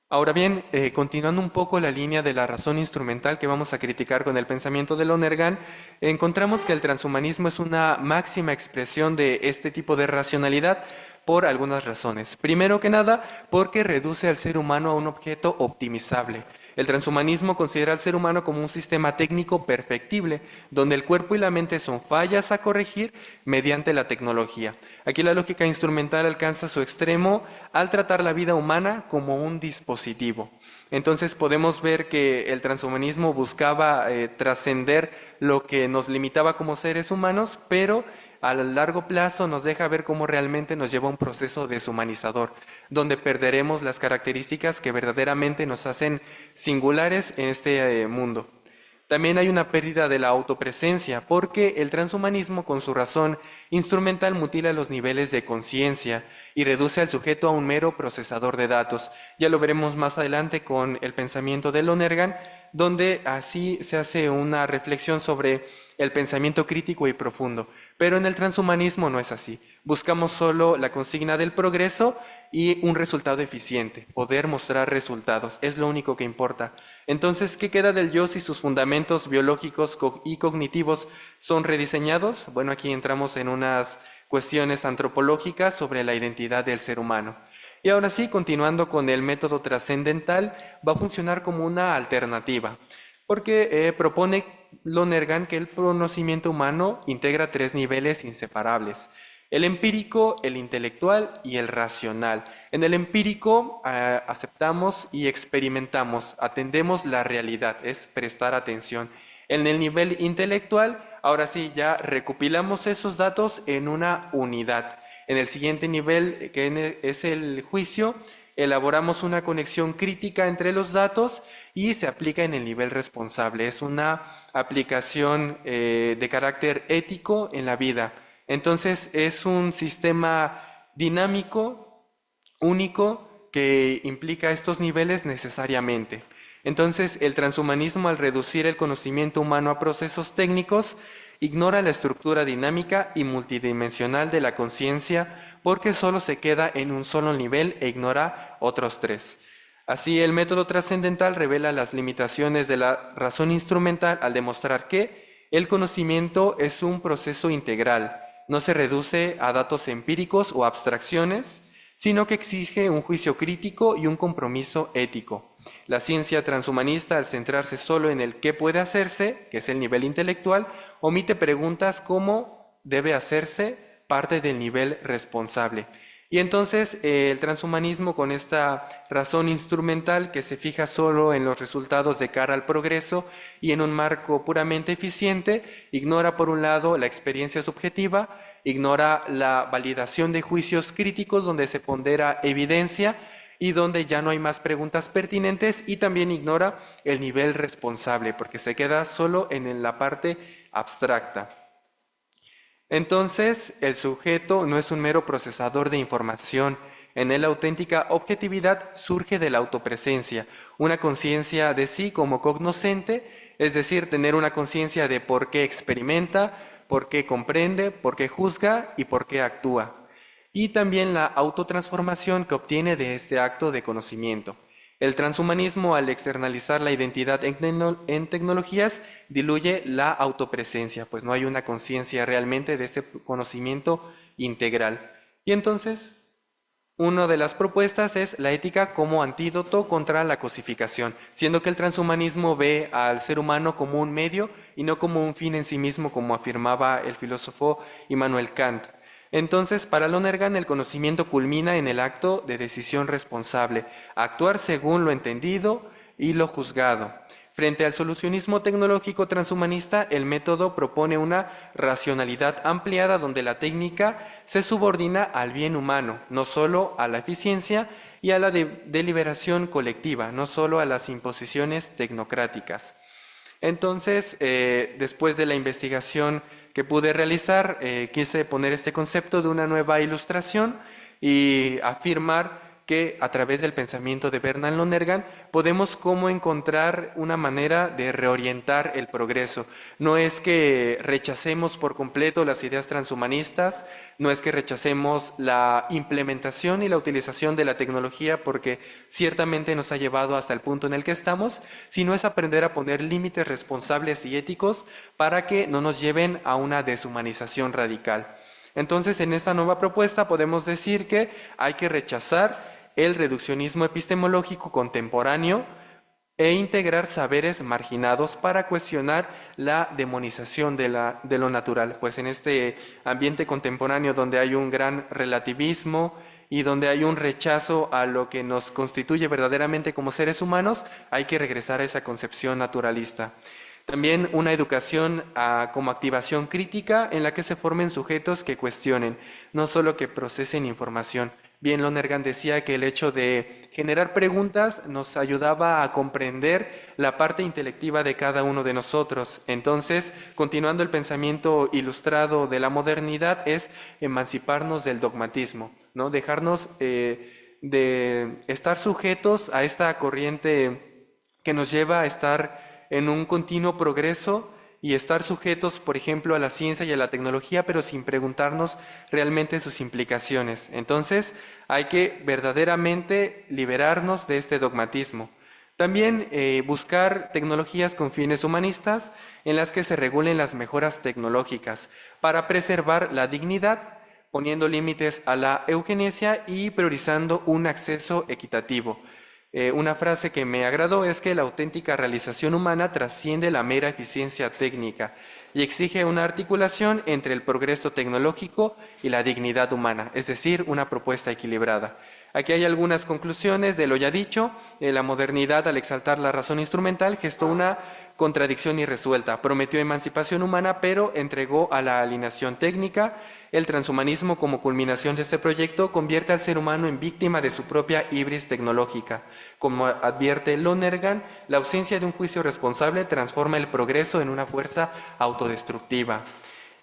Speaker 5: Ahora bien, continuando un poco la línea de la razón instrumental que vamos a criticar con el pensamiento de Lonergan, encontramos que el transhumanismo es una máxima expresión de este tipo de racionalidad por algunas razones. Primero que nada, porque reduce al ser humano a un objeto optimizable. El transhumanismo considera al ser humano como un sistema técnico perfectible, donde el cuerpo y la mente son fallas a corregir mediante la tecnología. Aquí la lógica instrumental alcanza su extremo al tratar la vida humana como un dispositivo. Entonces podemos ver que el transhumanismo buscaba trascender lo que nos limitaba como seres humanos, pero a largo plazo nos deja ver cómo realmente nos lleva a un proceso deshumanizador, donde perderemos las características que verdaderamente nos hacen singulares en este mundo. También hay una pérdida de la autopresencia, porque el transhumanismo con su razón instrumental mutila los niveles de conciencia y reduce al sujeto a un mero procesador de datos. Ya lo veremos más adelante con el pensamiento de Lonergan, donde así se hace una reflexión sobre el pensamiento crítico y profundo. Pero en el transhumanismo no es así. Buscamos solo la consigna del progreso y un resultado eficiente, poder mostrar resultados, es lo único que importa. Entonces, ¿qué queda del yo si sus fundamentos biológicos y cognitivos son rediseñados? Bueno, aquí entramos en unas cuestiones antropológicas sobre la identidad del ser humano. Y ahora sí, continuando con el método trascendental, va a funcionar como una alternativa, porque propone Lonergan que el conocimiento humano integra 3 niveles inseparables: el empírico, el intelectual y el racional. En el empírico aceptamos y experimentamos, atendemos la realidad, es prestar atención. En el nivel intelectual, ahora sí, ya recopilamos esos datos en una unidad. En el siguiente nivel, que es el juicio, elaboramos una conexión crítica entre los datos y se aplica en el nivel responsable. Es una aplicación de carácter ético en la vida. Entonces es un sistema dinámico, único, que implica estos niveles necesariamente. Entonces el transhumanismo, al reducir el conocimiento humano a procesos técnicos, ignora la estructura dinámica y multidimensional de la conciencia, porque solo se queda en un solo nivel e ignora otros 3. Así, el método trascendental revela las limitaciones de la razón instrumental al demostrar que el conocimiento es un proceso integral, no se reduce a datos empíricos o abstracciones, sino que exige un juicio crítico y un compromiso ético. La ciencia transhumanista, al centrarse solo en el qué puede hacerse, que es el nivel intelectual, omite preguntas como debe hacerse, parte del nivel responsable. Y entonces el transhumanismo, con esta razón instrumental que se fija solo en los resultados de cara al progreso y en un marco puramente eficiente, ignora por un lado la experiencia subjetiva, ignora la validación de juicios críticos donde se pondera evidencia y donde ya no hay más preguntas pertinentes, y también ignora el nivel responsable porque se queda solo en la parte abstracta. Entonces, el sujeto no es un mero procesador de información. En él la auténtica objetividad surge de la autopresencia, una conciencia de sí como cognoscente, es decir, tener una conciencia de por qué experimenta, por qué comprende, por qué juzga y por qué actúa. Y también la autotransformación que obtiene de este acto de conocimiento. El transhumanismo, al externalizar la identidad en tecnologías, diluye la autopresencia, pues no hay una conciencia realmente de ese conocimiento integral. Y entonces, una de las propuestas es la ética como antídoto contra la cosificación, siendo que el transhumanismo ve al ser humano como un medio y no como un fin en sí mismo, como afirmaba el filósofo Immanuel Kant. Entonces, para Lonergan, el conocimiento culmina en el acto de decisión responsable, actuar según lo entendido y lo juzgado. Frente al solucionismo tecnológico transhumanista, el método propone una racionalidad ampliada donde la técnica se subordina al bien humano, no solo a la eficiencia y a la deliberación colectiva, no solo a las imposiciones tecnocráticas. Entonces, después de la investigación que pude realizar, quise poner este concepto de una nueva ilustración y afirmar que a través del pensamiento de Bernard Lonergan podemos como encontrar una manera de reorientar el progreso. No es que rechacemos por completo las ideas transhumanistas, no es que rechacemos la implementación y la utilización de la tecnología porque ciertamente nos ha llevado hasta el punto en el que estamos, sino es aprender a poner límites responsables y éticos para que no nos lleven a una deshumanización radical. Entonces, en esta nueva propuesta podemos decir que hay que rechazar el reduccionismo epistemológico contemporáneo e integrar saberes marginados para cuestionar la demonización de lo natural. Pues en este ambiente contemporáneo donde hay un gran relativismo y donde hay un rechazo a lo que nos constituye verdaderamente como seres humanos, hay que regresar a esa concepción naturalista. También una educación como activación crítica en la que se formen sujetos que cuestionen, no solo que procesen información. Bien, Lonergan decía que el hecho de generar preguntas nos ayudaba a comprender la parte intelectiva de cada uno de nosotros. Entonces, continuando el pensamiento ilustrado de la modernidad, es emanciparnos del dogmatismo, ¿no? Dejarnos de estar sujetos a esta corriente que nos lleva a estar en un continuo progreso y estar sujetos, por ejemplo, a la ciencia y a la tecnología, pero sin preguntarnos realmente sus implicaciones. Entonces, hay que verdaderamente liberarnos de este dogmatismo. También buscar tecnologías con fines humanistas en las que se regulen las mejoras tecnológicas para preservar la dignidad, poniendo límites a la eugenesia y priorizando un acceso equitativo. Una frase que me agradó es que la auténtica realización humana trasciende la mera eficiencia técnica y exige una articulación entre el progreso tecnológico y la dignidad humana, es decir, una propuesta equilibrada. Aquí hay algunas conclusiones de lo ya dicho. La modernidad, al exaltar la razón instrumental, gestó una contradicción irresuelta. Prometió emancipación humana, pero entregó a la alineación técnica. El transhumanismo, como culminación de este proyecto, convierte al ser humano en víctima de su propia ibris tecnológica. Como advierte Lonergan, la ausencia de un juicio responsable transforma el progreso en una fuerza autodestructiva.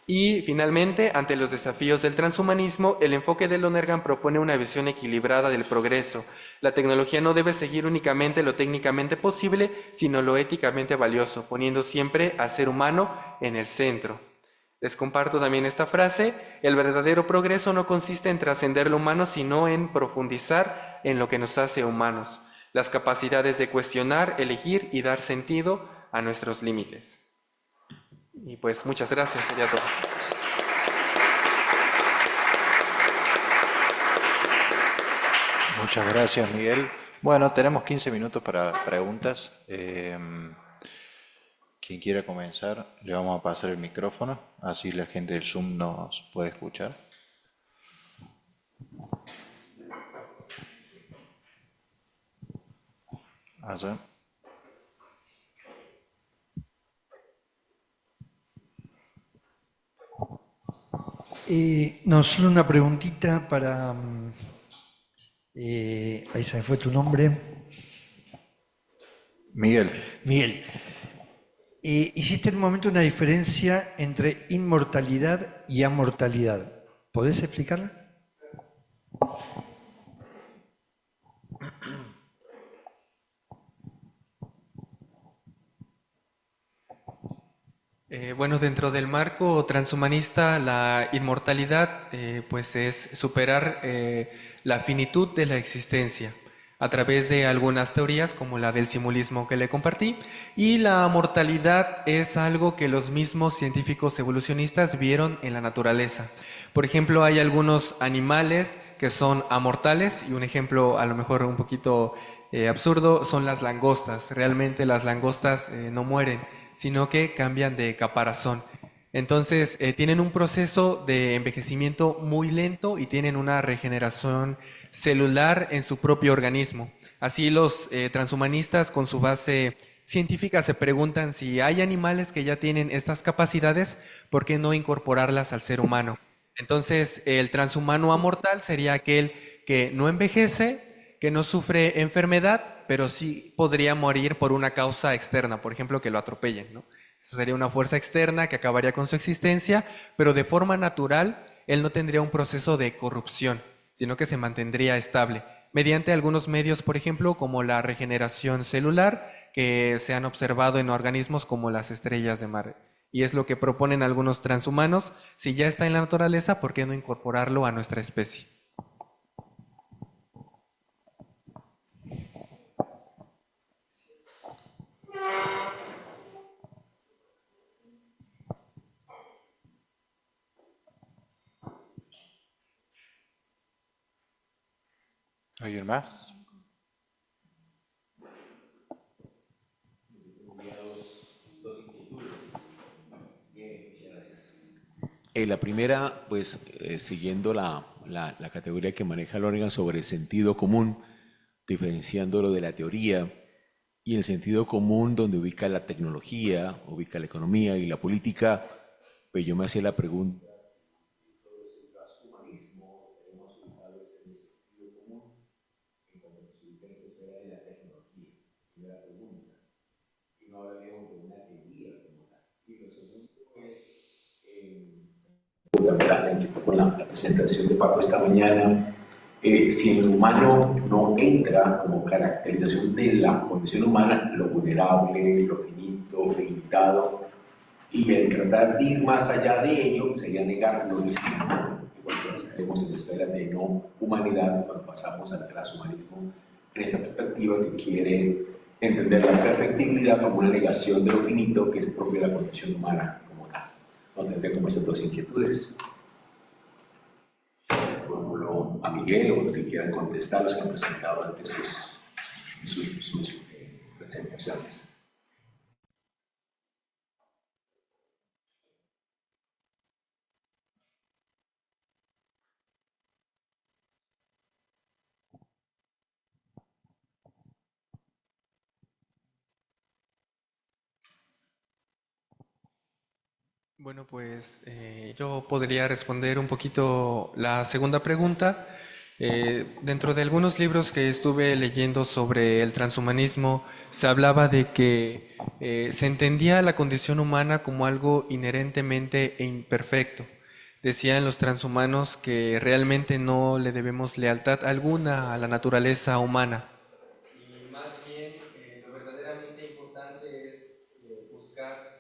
Speaker 5: Y finalmente, ante los desafíos del transhumanismo, el enfoque de Lonergan propone una visión equilibrada del progreso. La tecnología no debe seguir únicamente lo técnicamente posible, sino lo éticamente valioso, poniendo siempre al ser humano en el centro. Les comparto también esta frase: el verdadero progreso no consiste en trascender lo humano, sino en profundizar en lo que nos hace humanos, las capacidades de cuestionar, elegir y dar sentido a nuestros límites. Y pues muchas gracias, sería todo.
Speaker 1: Muchas gracias, Miguel. Bueno, tenemos 15 minutos para preguntas. Quien quiera comenzar, le vamos a pasar el micrófono, así la gente del Zoom nos puede escuchar. Allá.
Speaker 6: No, solo una preguntita para... ahí se me fue tu nombre.
Speaker 1: Miguel.
Speaker 6: Miguel. Hiciste en un momento una diferencia entre inmortalidad y amortalidad. ¿Podés explicarla?
Speaker 5: Bueno, dentro del marco transhumanista, la inmortalidad pues es superar la finitud de la existencia a través de algunas teorías como la del simulismo que le compartí, y la mortalidad es algo que los mismos científicos evolucionistas vieron en la naturaleza. Por ejemplo, hay algunos animales que son amortales, y un ejemplo a lo mejor un poquito absurdo son las langostas. Realmente las langostas no mueren, sino que cambian de caparazón. Entonces, tienen un proceso de envejecimiento muy lento y tienen una regeneración celular en su propio organismo. Así los transhumanistas con su base científica se preguntan si hay animales que ya tienen estas capacidades, ¿por qué no incorporarlas al ser humano? Entonces, el transhumano amortal sería aquel que no envejece, que no sufre enfermedad, pero sí podría morir por una causa externa, por ejemplo, que lo atropellen, ¿no? Eso sería una fuerza externa que acabaría con su existencia, pero de forma natural él no tendría un proceso de corrupción, sino que se mantendría estable, mediante algunos medios, por ejemplo, como la regeneración celular, que se han observado en organismos como las estrellas de mar. Y es lo que proponen algunos transhumanos: si ya está en la naturaleza, ¿por qué no incorporarlo a nuestra especie?
Speaker 1: ¿Alguien más?
Speaker 7: La primera, pues, siguiendo la categoría que maneja Lonergan sobre sentido común, diferenciándolo de la teoría, y el sentido común donde ubica la tecnología, ubica la economía y la política, pues yo me hacía la pregunta si todo el transhumanismo estaremos ubicados en el sentido común en cuanto se ubica en esta esfera de la tecnología. Primera pregunta. Y no hablaríamos de una teoría como tal. Y lo segundo es, con la presentación de Paco esta mañana, si el humano no entra como caracterización de la condición humana, lo vulnerable, lo finito, limitado, y el tratar de ir más allá de ello sería negar lo distinto. Igual estaremos en la esfera de no humanidad cuando pasamos al transhumanismo, en esta perspectiva que quiere entender la perfectibilidad como una negación de lo finito que es propio de la condición humana como tal. No tendría como esas dos inquietudes. A Miguel o los que quieran contestar, los que han presentado antes sus presentaciones.
Speaker 5: Bueno, pues yo podría responder un poquito la segunda pregunta. Dentro de algunos libros que estuve leyendo sobre el transhumanismo, se hablaba de que se entendía la condición humana como algo inherentemente imperfecto. Decían los transhumanos que realmente no le debemos lealtad alguna a la naturaleza humana. Y más bien, lo verdaderamente importante es buscar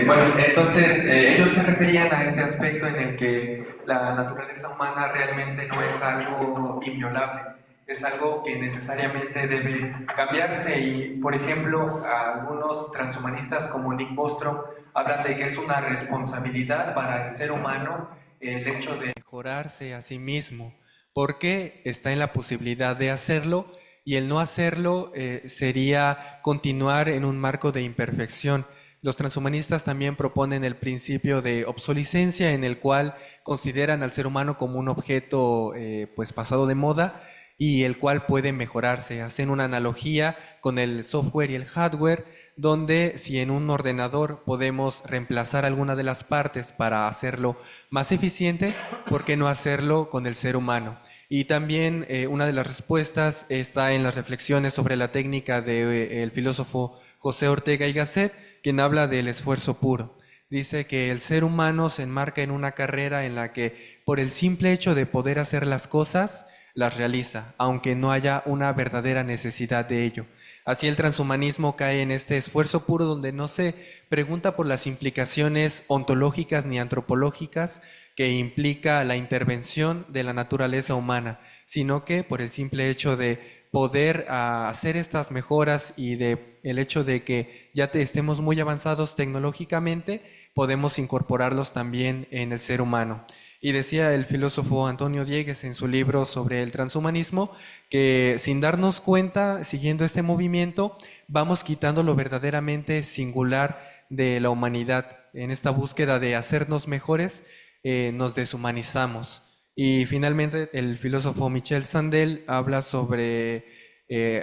Speaker 5: bueno, entonces ellos se referían a este aspecto en el que la naturaleza humana realmente no es algo inviolable, es algo que necesariamente debe cambiarse. Y, por ejemplo, algunos transhumanistas como Nick Bostrom hablan de que es una responsabilidad para el ser humano el hecho de mejorarse a sí mismo, porque está en la posibilidad de hacerlo, y el no hacerlo sería continuar en un marco de imperfección. Los transhumanistas también proponen el principio de obsolescencia, en el cual consideran al ser humano como un objeto pues pasado de moda y el cual puede mejorarse. Hacen una analogía con el software y el hardware, donde si en un ordenador podemos reemplazar alguna de las partes para hacerlo más eficiente, ¿por qué no hacerlo con el ser humano? Y también una de las respuestas está en las reflexiones sobre la técnica del filósofo José Ortega y Gasset, quien habla del esfuerzo puro. Dice que el ser humano se enmarca en una carrera en la que por el simple hecho de poder hacer las cosas, las realiza, aunque no haya una verdadera necesidad de ello. Así el transhumanismo cae en este esfuerzo puro donde no se pregunta por las implicaciones ontológicas ni antropológicas que implica la intervención de la naturaleza humana, sino que por el simple hecho de poder hacer estas mejoras y de el hecho de que ya estemos muy avanzados tecnológicamente, podemos incorporarlos también en el ser humano. Y decía el filósofo Antonio Diegues en su libro sobre el transhumanismo que sin darnos cuenta, siguiendo este movimiento, vamos quitando lo verdaderamente singular de la humanidad. En esta búsqueda de hacernos mejores, nos deshumanizamos. Y finalmente el filósofo Michel Sandel habla sobre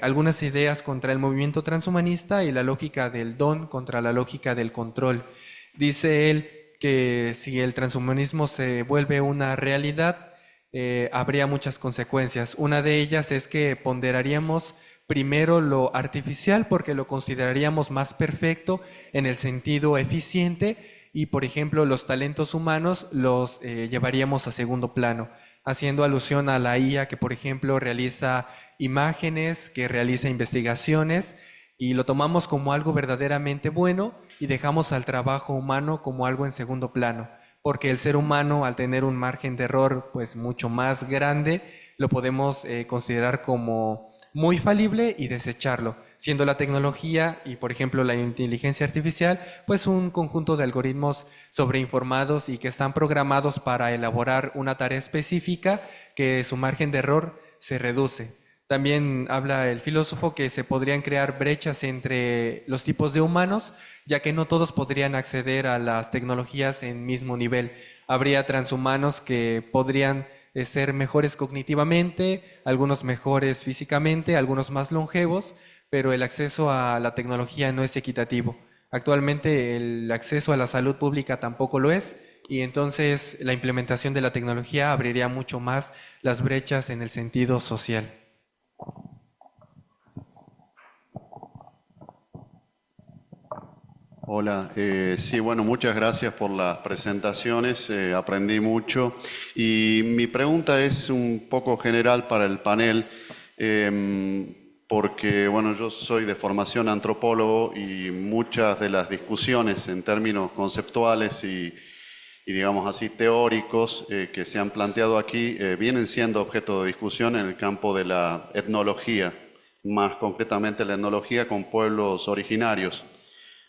Speaker 5: algunas ideas contra el movimiento transhumanista y la lógica del don contra la lógica del control. Dice él que si el transhumanismo se vuelve una realidad, habría muchas consecuencias. Una de ellas es que ponderaríamos primero lo artificial porque lo consideraríamos más perfecto en el sentido eficiente y, por ejemplo, los talentos humanos los llevaríamos a segundo plano, haciendo alusión a la IA que, por ejemplo, realiza imágenes, que realiza investigaciones, y lo tomamos como algo verdaderamente bueno y dejamos al trabajo humano como algo en segundo plano, porque el ser humano, al tener un margen de error pues mucho más grande, lo podemos considerar como muy falible y desecharlo, siendo la tecnología y, por ejemplo, la inteligencia artificial, pues un conjunto de algoritmos sobreinformados y que están programados para elaborar una tarea específica que su margen de error se reduce. También habla el filósofo que se podrían crear brechas entre los tipos de humanos, ya que no todos podrían acceder a las tecnologías en mismo nivel. Habría transhumanos que podrían ser mejores cognitivamente, algunos mejores físicamente, algunos más longevos, pero el acceso a la tecnología no es equitativo. Actualmente el acceso a la salud pública tampoco lo es, y entonces la implementación de la tecnología abriría mucho más las brechas en el sentido social.
Speaker 8: Hola, sí, bueno, muchas gracias por las presentaciones, aprendí mucho y mi pregunta es un poco general para el panel, porque, bueno, yo soy de formación antropólogo y muchas de las discusiones en términos conceptuales y digamos así, teóricos que se han planteado aquí vienen siendo objeto de discusión en el campo de la etnología, más concretamente la etnología con pueblos originarios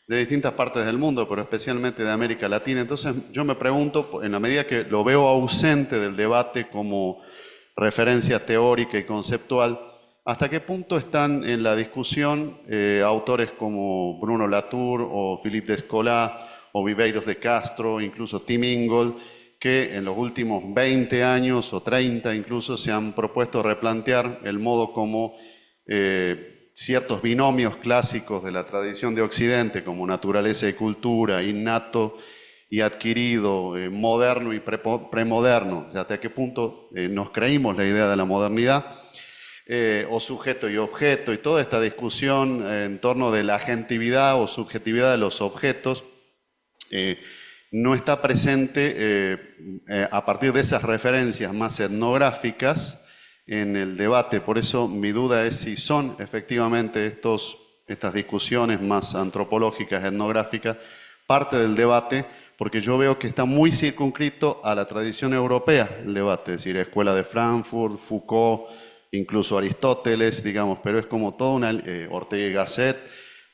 Speaker 8: de distintas partes del mundo, pero especialmente de América Latina. Entonces yo me pregunto, en la medida que lo veo ausente del debate como referencia teórica y conceptual, ¿hasta qué punto están en la discusión autores como Bruno Latour o Philippe Descola o Viveiros de Castro, incluso Tim Ingold, que en los últimos 20 años o 30 incluso se han propuesto replantear el modo como ciertos binomios clásicos de la tradición de Occidente, como naturaleza y cultura, innato y adquirido, moderno y premoderno, hasta qué punto nos creímos la idea de la modernidad, o sujeto y objeto, y toda esta discusión en torno de la agentividad o subjetividad de los objetos, no está presente a partir de esas referencias más etnográficas en el debate. Por eso mi duda es si son efectivamente estas discusiones más antropológicas, etnográficas, parte del debate, porque yo veo que está muy circunscrito a la tradición europea el debate, es decir, Escuela de Frankfurt, Foucault, incluso Aristóteles, digamos, pero es como toda una, Ortega y Gasset,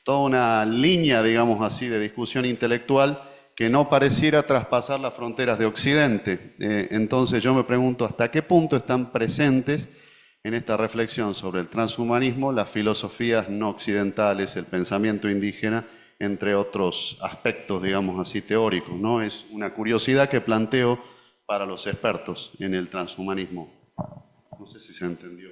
Speaker 8: toda una línea, digamos así, de discusión intelectual que no pareciera traspasar las fronteras de Occidente. Entonces yo me pregunto hasta qué punto están presentes en esta reflexión sobre el transhumanismo las filosofías no occidentales, el pensamiento indígena, entre otros aspectos, digamos así, teóricos, ¿no? Es una curiosidad que planteo para los expertos en el transhumanismo. No sé si se entendió.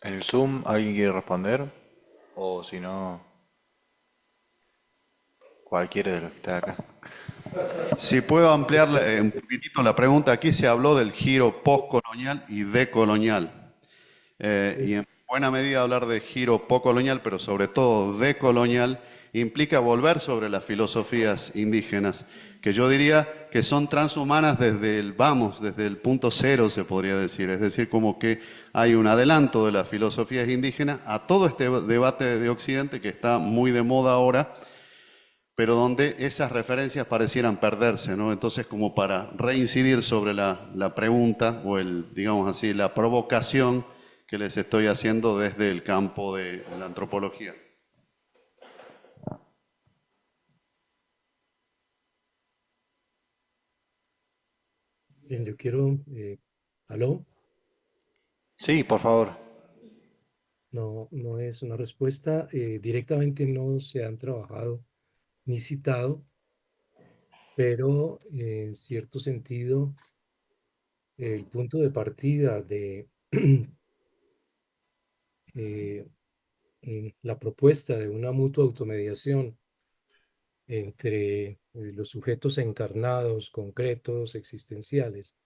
Speaker 1: En el Zoom, ¿alguien quiere responder? O si no, cualquiera de los que está acá.
Speaker 8: Si puedo ampliar un poquitito la pregunta, aquí se habló del giro postcolonial y decolonial. Y en buena medida hablar de giro postcolonial, pero sobre todo decolonial, implica volver sobre las filosofías indígenas, que yo diría que son transhumanas desde el vamos, desde el punto cero se podría decir. Es decir, como que hay un adelanto de las filosofías indígenas a todo este debate de Occidente que está muy de moda ahora, pero donde esas referencias parecieran perderse, ¿no? Entonces, como para reincidir sobre la pregunta o digamos así, la provocación que les estoy haciendo desde el campo de la antropología.
Speaker 2: Bien, yo quiero, ¿aló?
Speaker 1: Sí, por favor.
Speaker 2: No, no es una respuesta. Directamente no se han trabajado ni citado, pero en cierto sentido, el punto de partida de eh, la propuesta de una mutua automediación entre los sujetos encarnados, concretos, existenciales,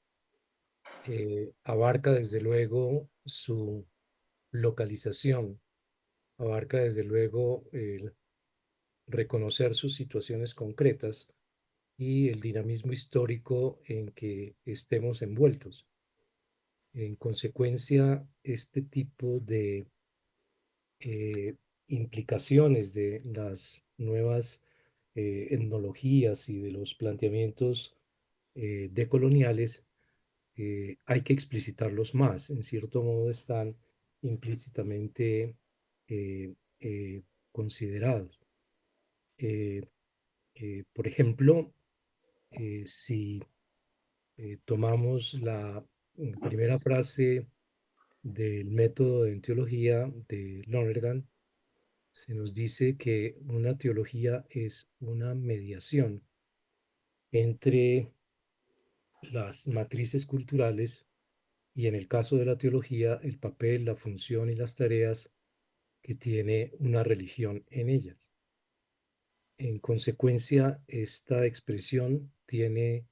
Speaker 2: abarca desde luego su localización, abarca desde luego el reconocer sus situaciones concretas y el dinamismo histórico en que estemos envueltos. En consecuencia, este tipo de eh, implicaciones de las nuevas etnologías y de los planteamientos decoloniales hay que explicitarlos más. En cierto modo están implícitamente eh, eh, considerados. Eh, por ejemplo, si tomamos la primera frase del método de teología de Lonergan, se nos dice que una teología es una mediación entre las matrices culturales y, en el caso de la teología, el papel, la función y las tareas que tiene una religión en ellas. En consecuencia, esta expresión tiene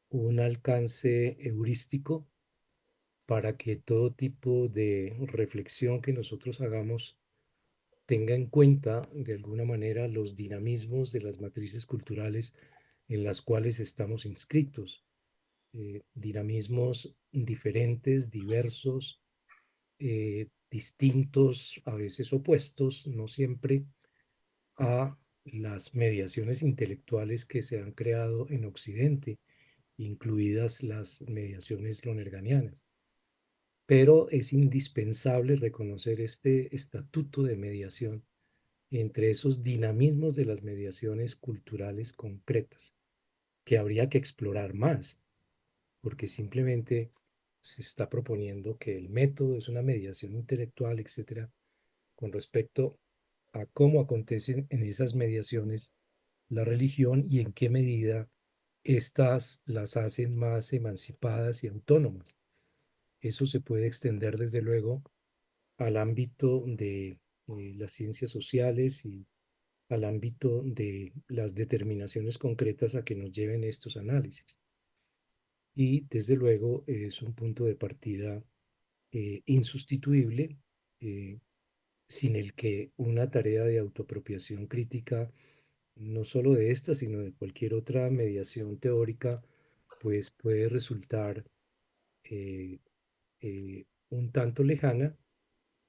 Speaker 2: un alcance heurístico para que todo tipo de reflexión que nosotros hagamos tenga en cuenta de alguna manera los dinamismos de las matrices culturales en las cuales estamos inscritos, dinamismos diferentes, diversos, distintos, a veces opuestos, no siempre, a las mediaciones intelectuales que se han creado en Occidente, incluidas las mediaciones lonerganianas. Pero es indispensable reconocer este estatuto de mediación entre esos dinamismos de las mediaciones culturales concretas, que habría que explorar más, porque simplemente se está proponiendo que el método es una mediación intelectual, etcétera, con respecto a cómo acontecen en esas mediaciones la religión y en qué medida éstas las hacen más emancipadas y autónomas. Eso se puede extender desde luego al ámbito de las ciencias sociales y al ámbito de las determinaciones concretas a que nos lleven estos análisis. Y desde luego es un punto de partida insustituible, eh, sin el que una tarea de autoapropiación crítica, no solo de esta, sino de cualquier otra mediación teórica, pues puede resultar eh, un tanto lejana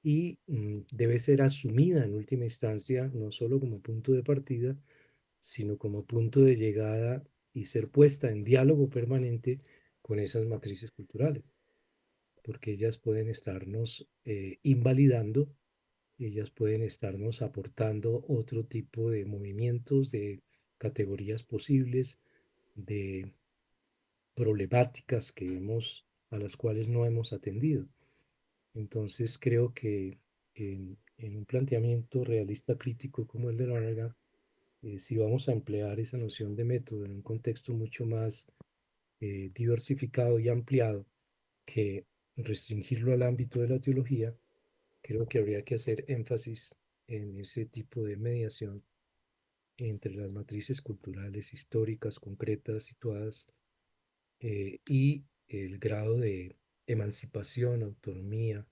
Speaker 2: y debe ser asumida en última instancia, no solo como punto de partida, sino como punto de llegada y ser puesta en diálogo permanente con esas matrices culturales, porque ellas pueden estarnos invalidando, ellas pueden estarnos aportando otro tipo de movimientos, de categorías posibles, de problemáticas a las cuales no hemos atendido. Entonces creo que en un planteamiento realista crítico como el de Lonergan, si vamos a emplear esa noción de método en un contexto mucho más diversificado y ampliado que restringirlo al ámbito de la teología, creo que habría que hacer énfasis en ese tipo de mediación entre las matrices culturales, históricas, concretas, situadas, y el grado de emancipación, autonomía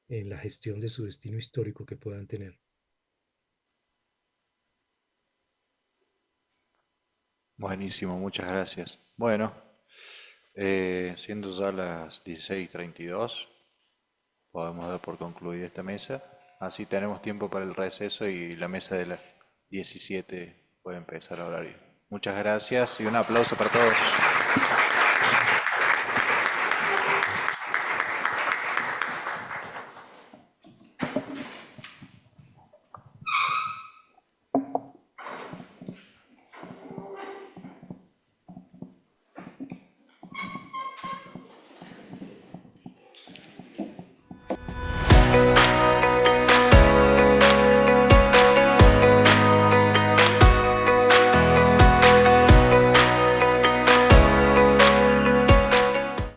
Speaker 2: en la gestión de su destino histórico que puedan tener.
Speaker 1: Buenísimo, muchas gracias. Bueno, siendo ya las 16:32, podemos dar por concluida esta mesa. Así tenemos tiempo para el receso y la mesa de las 17 puede empezar a horario. Muchas gracias y un aplauso para todos.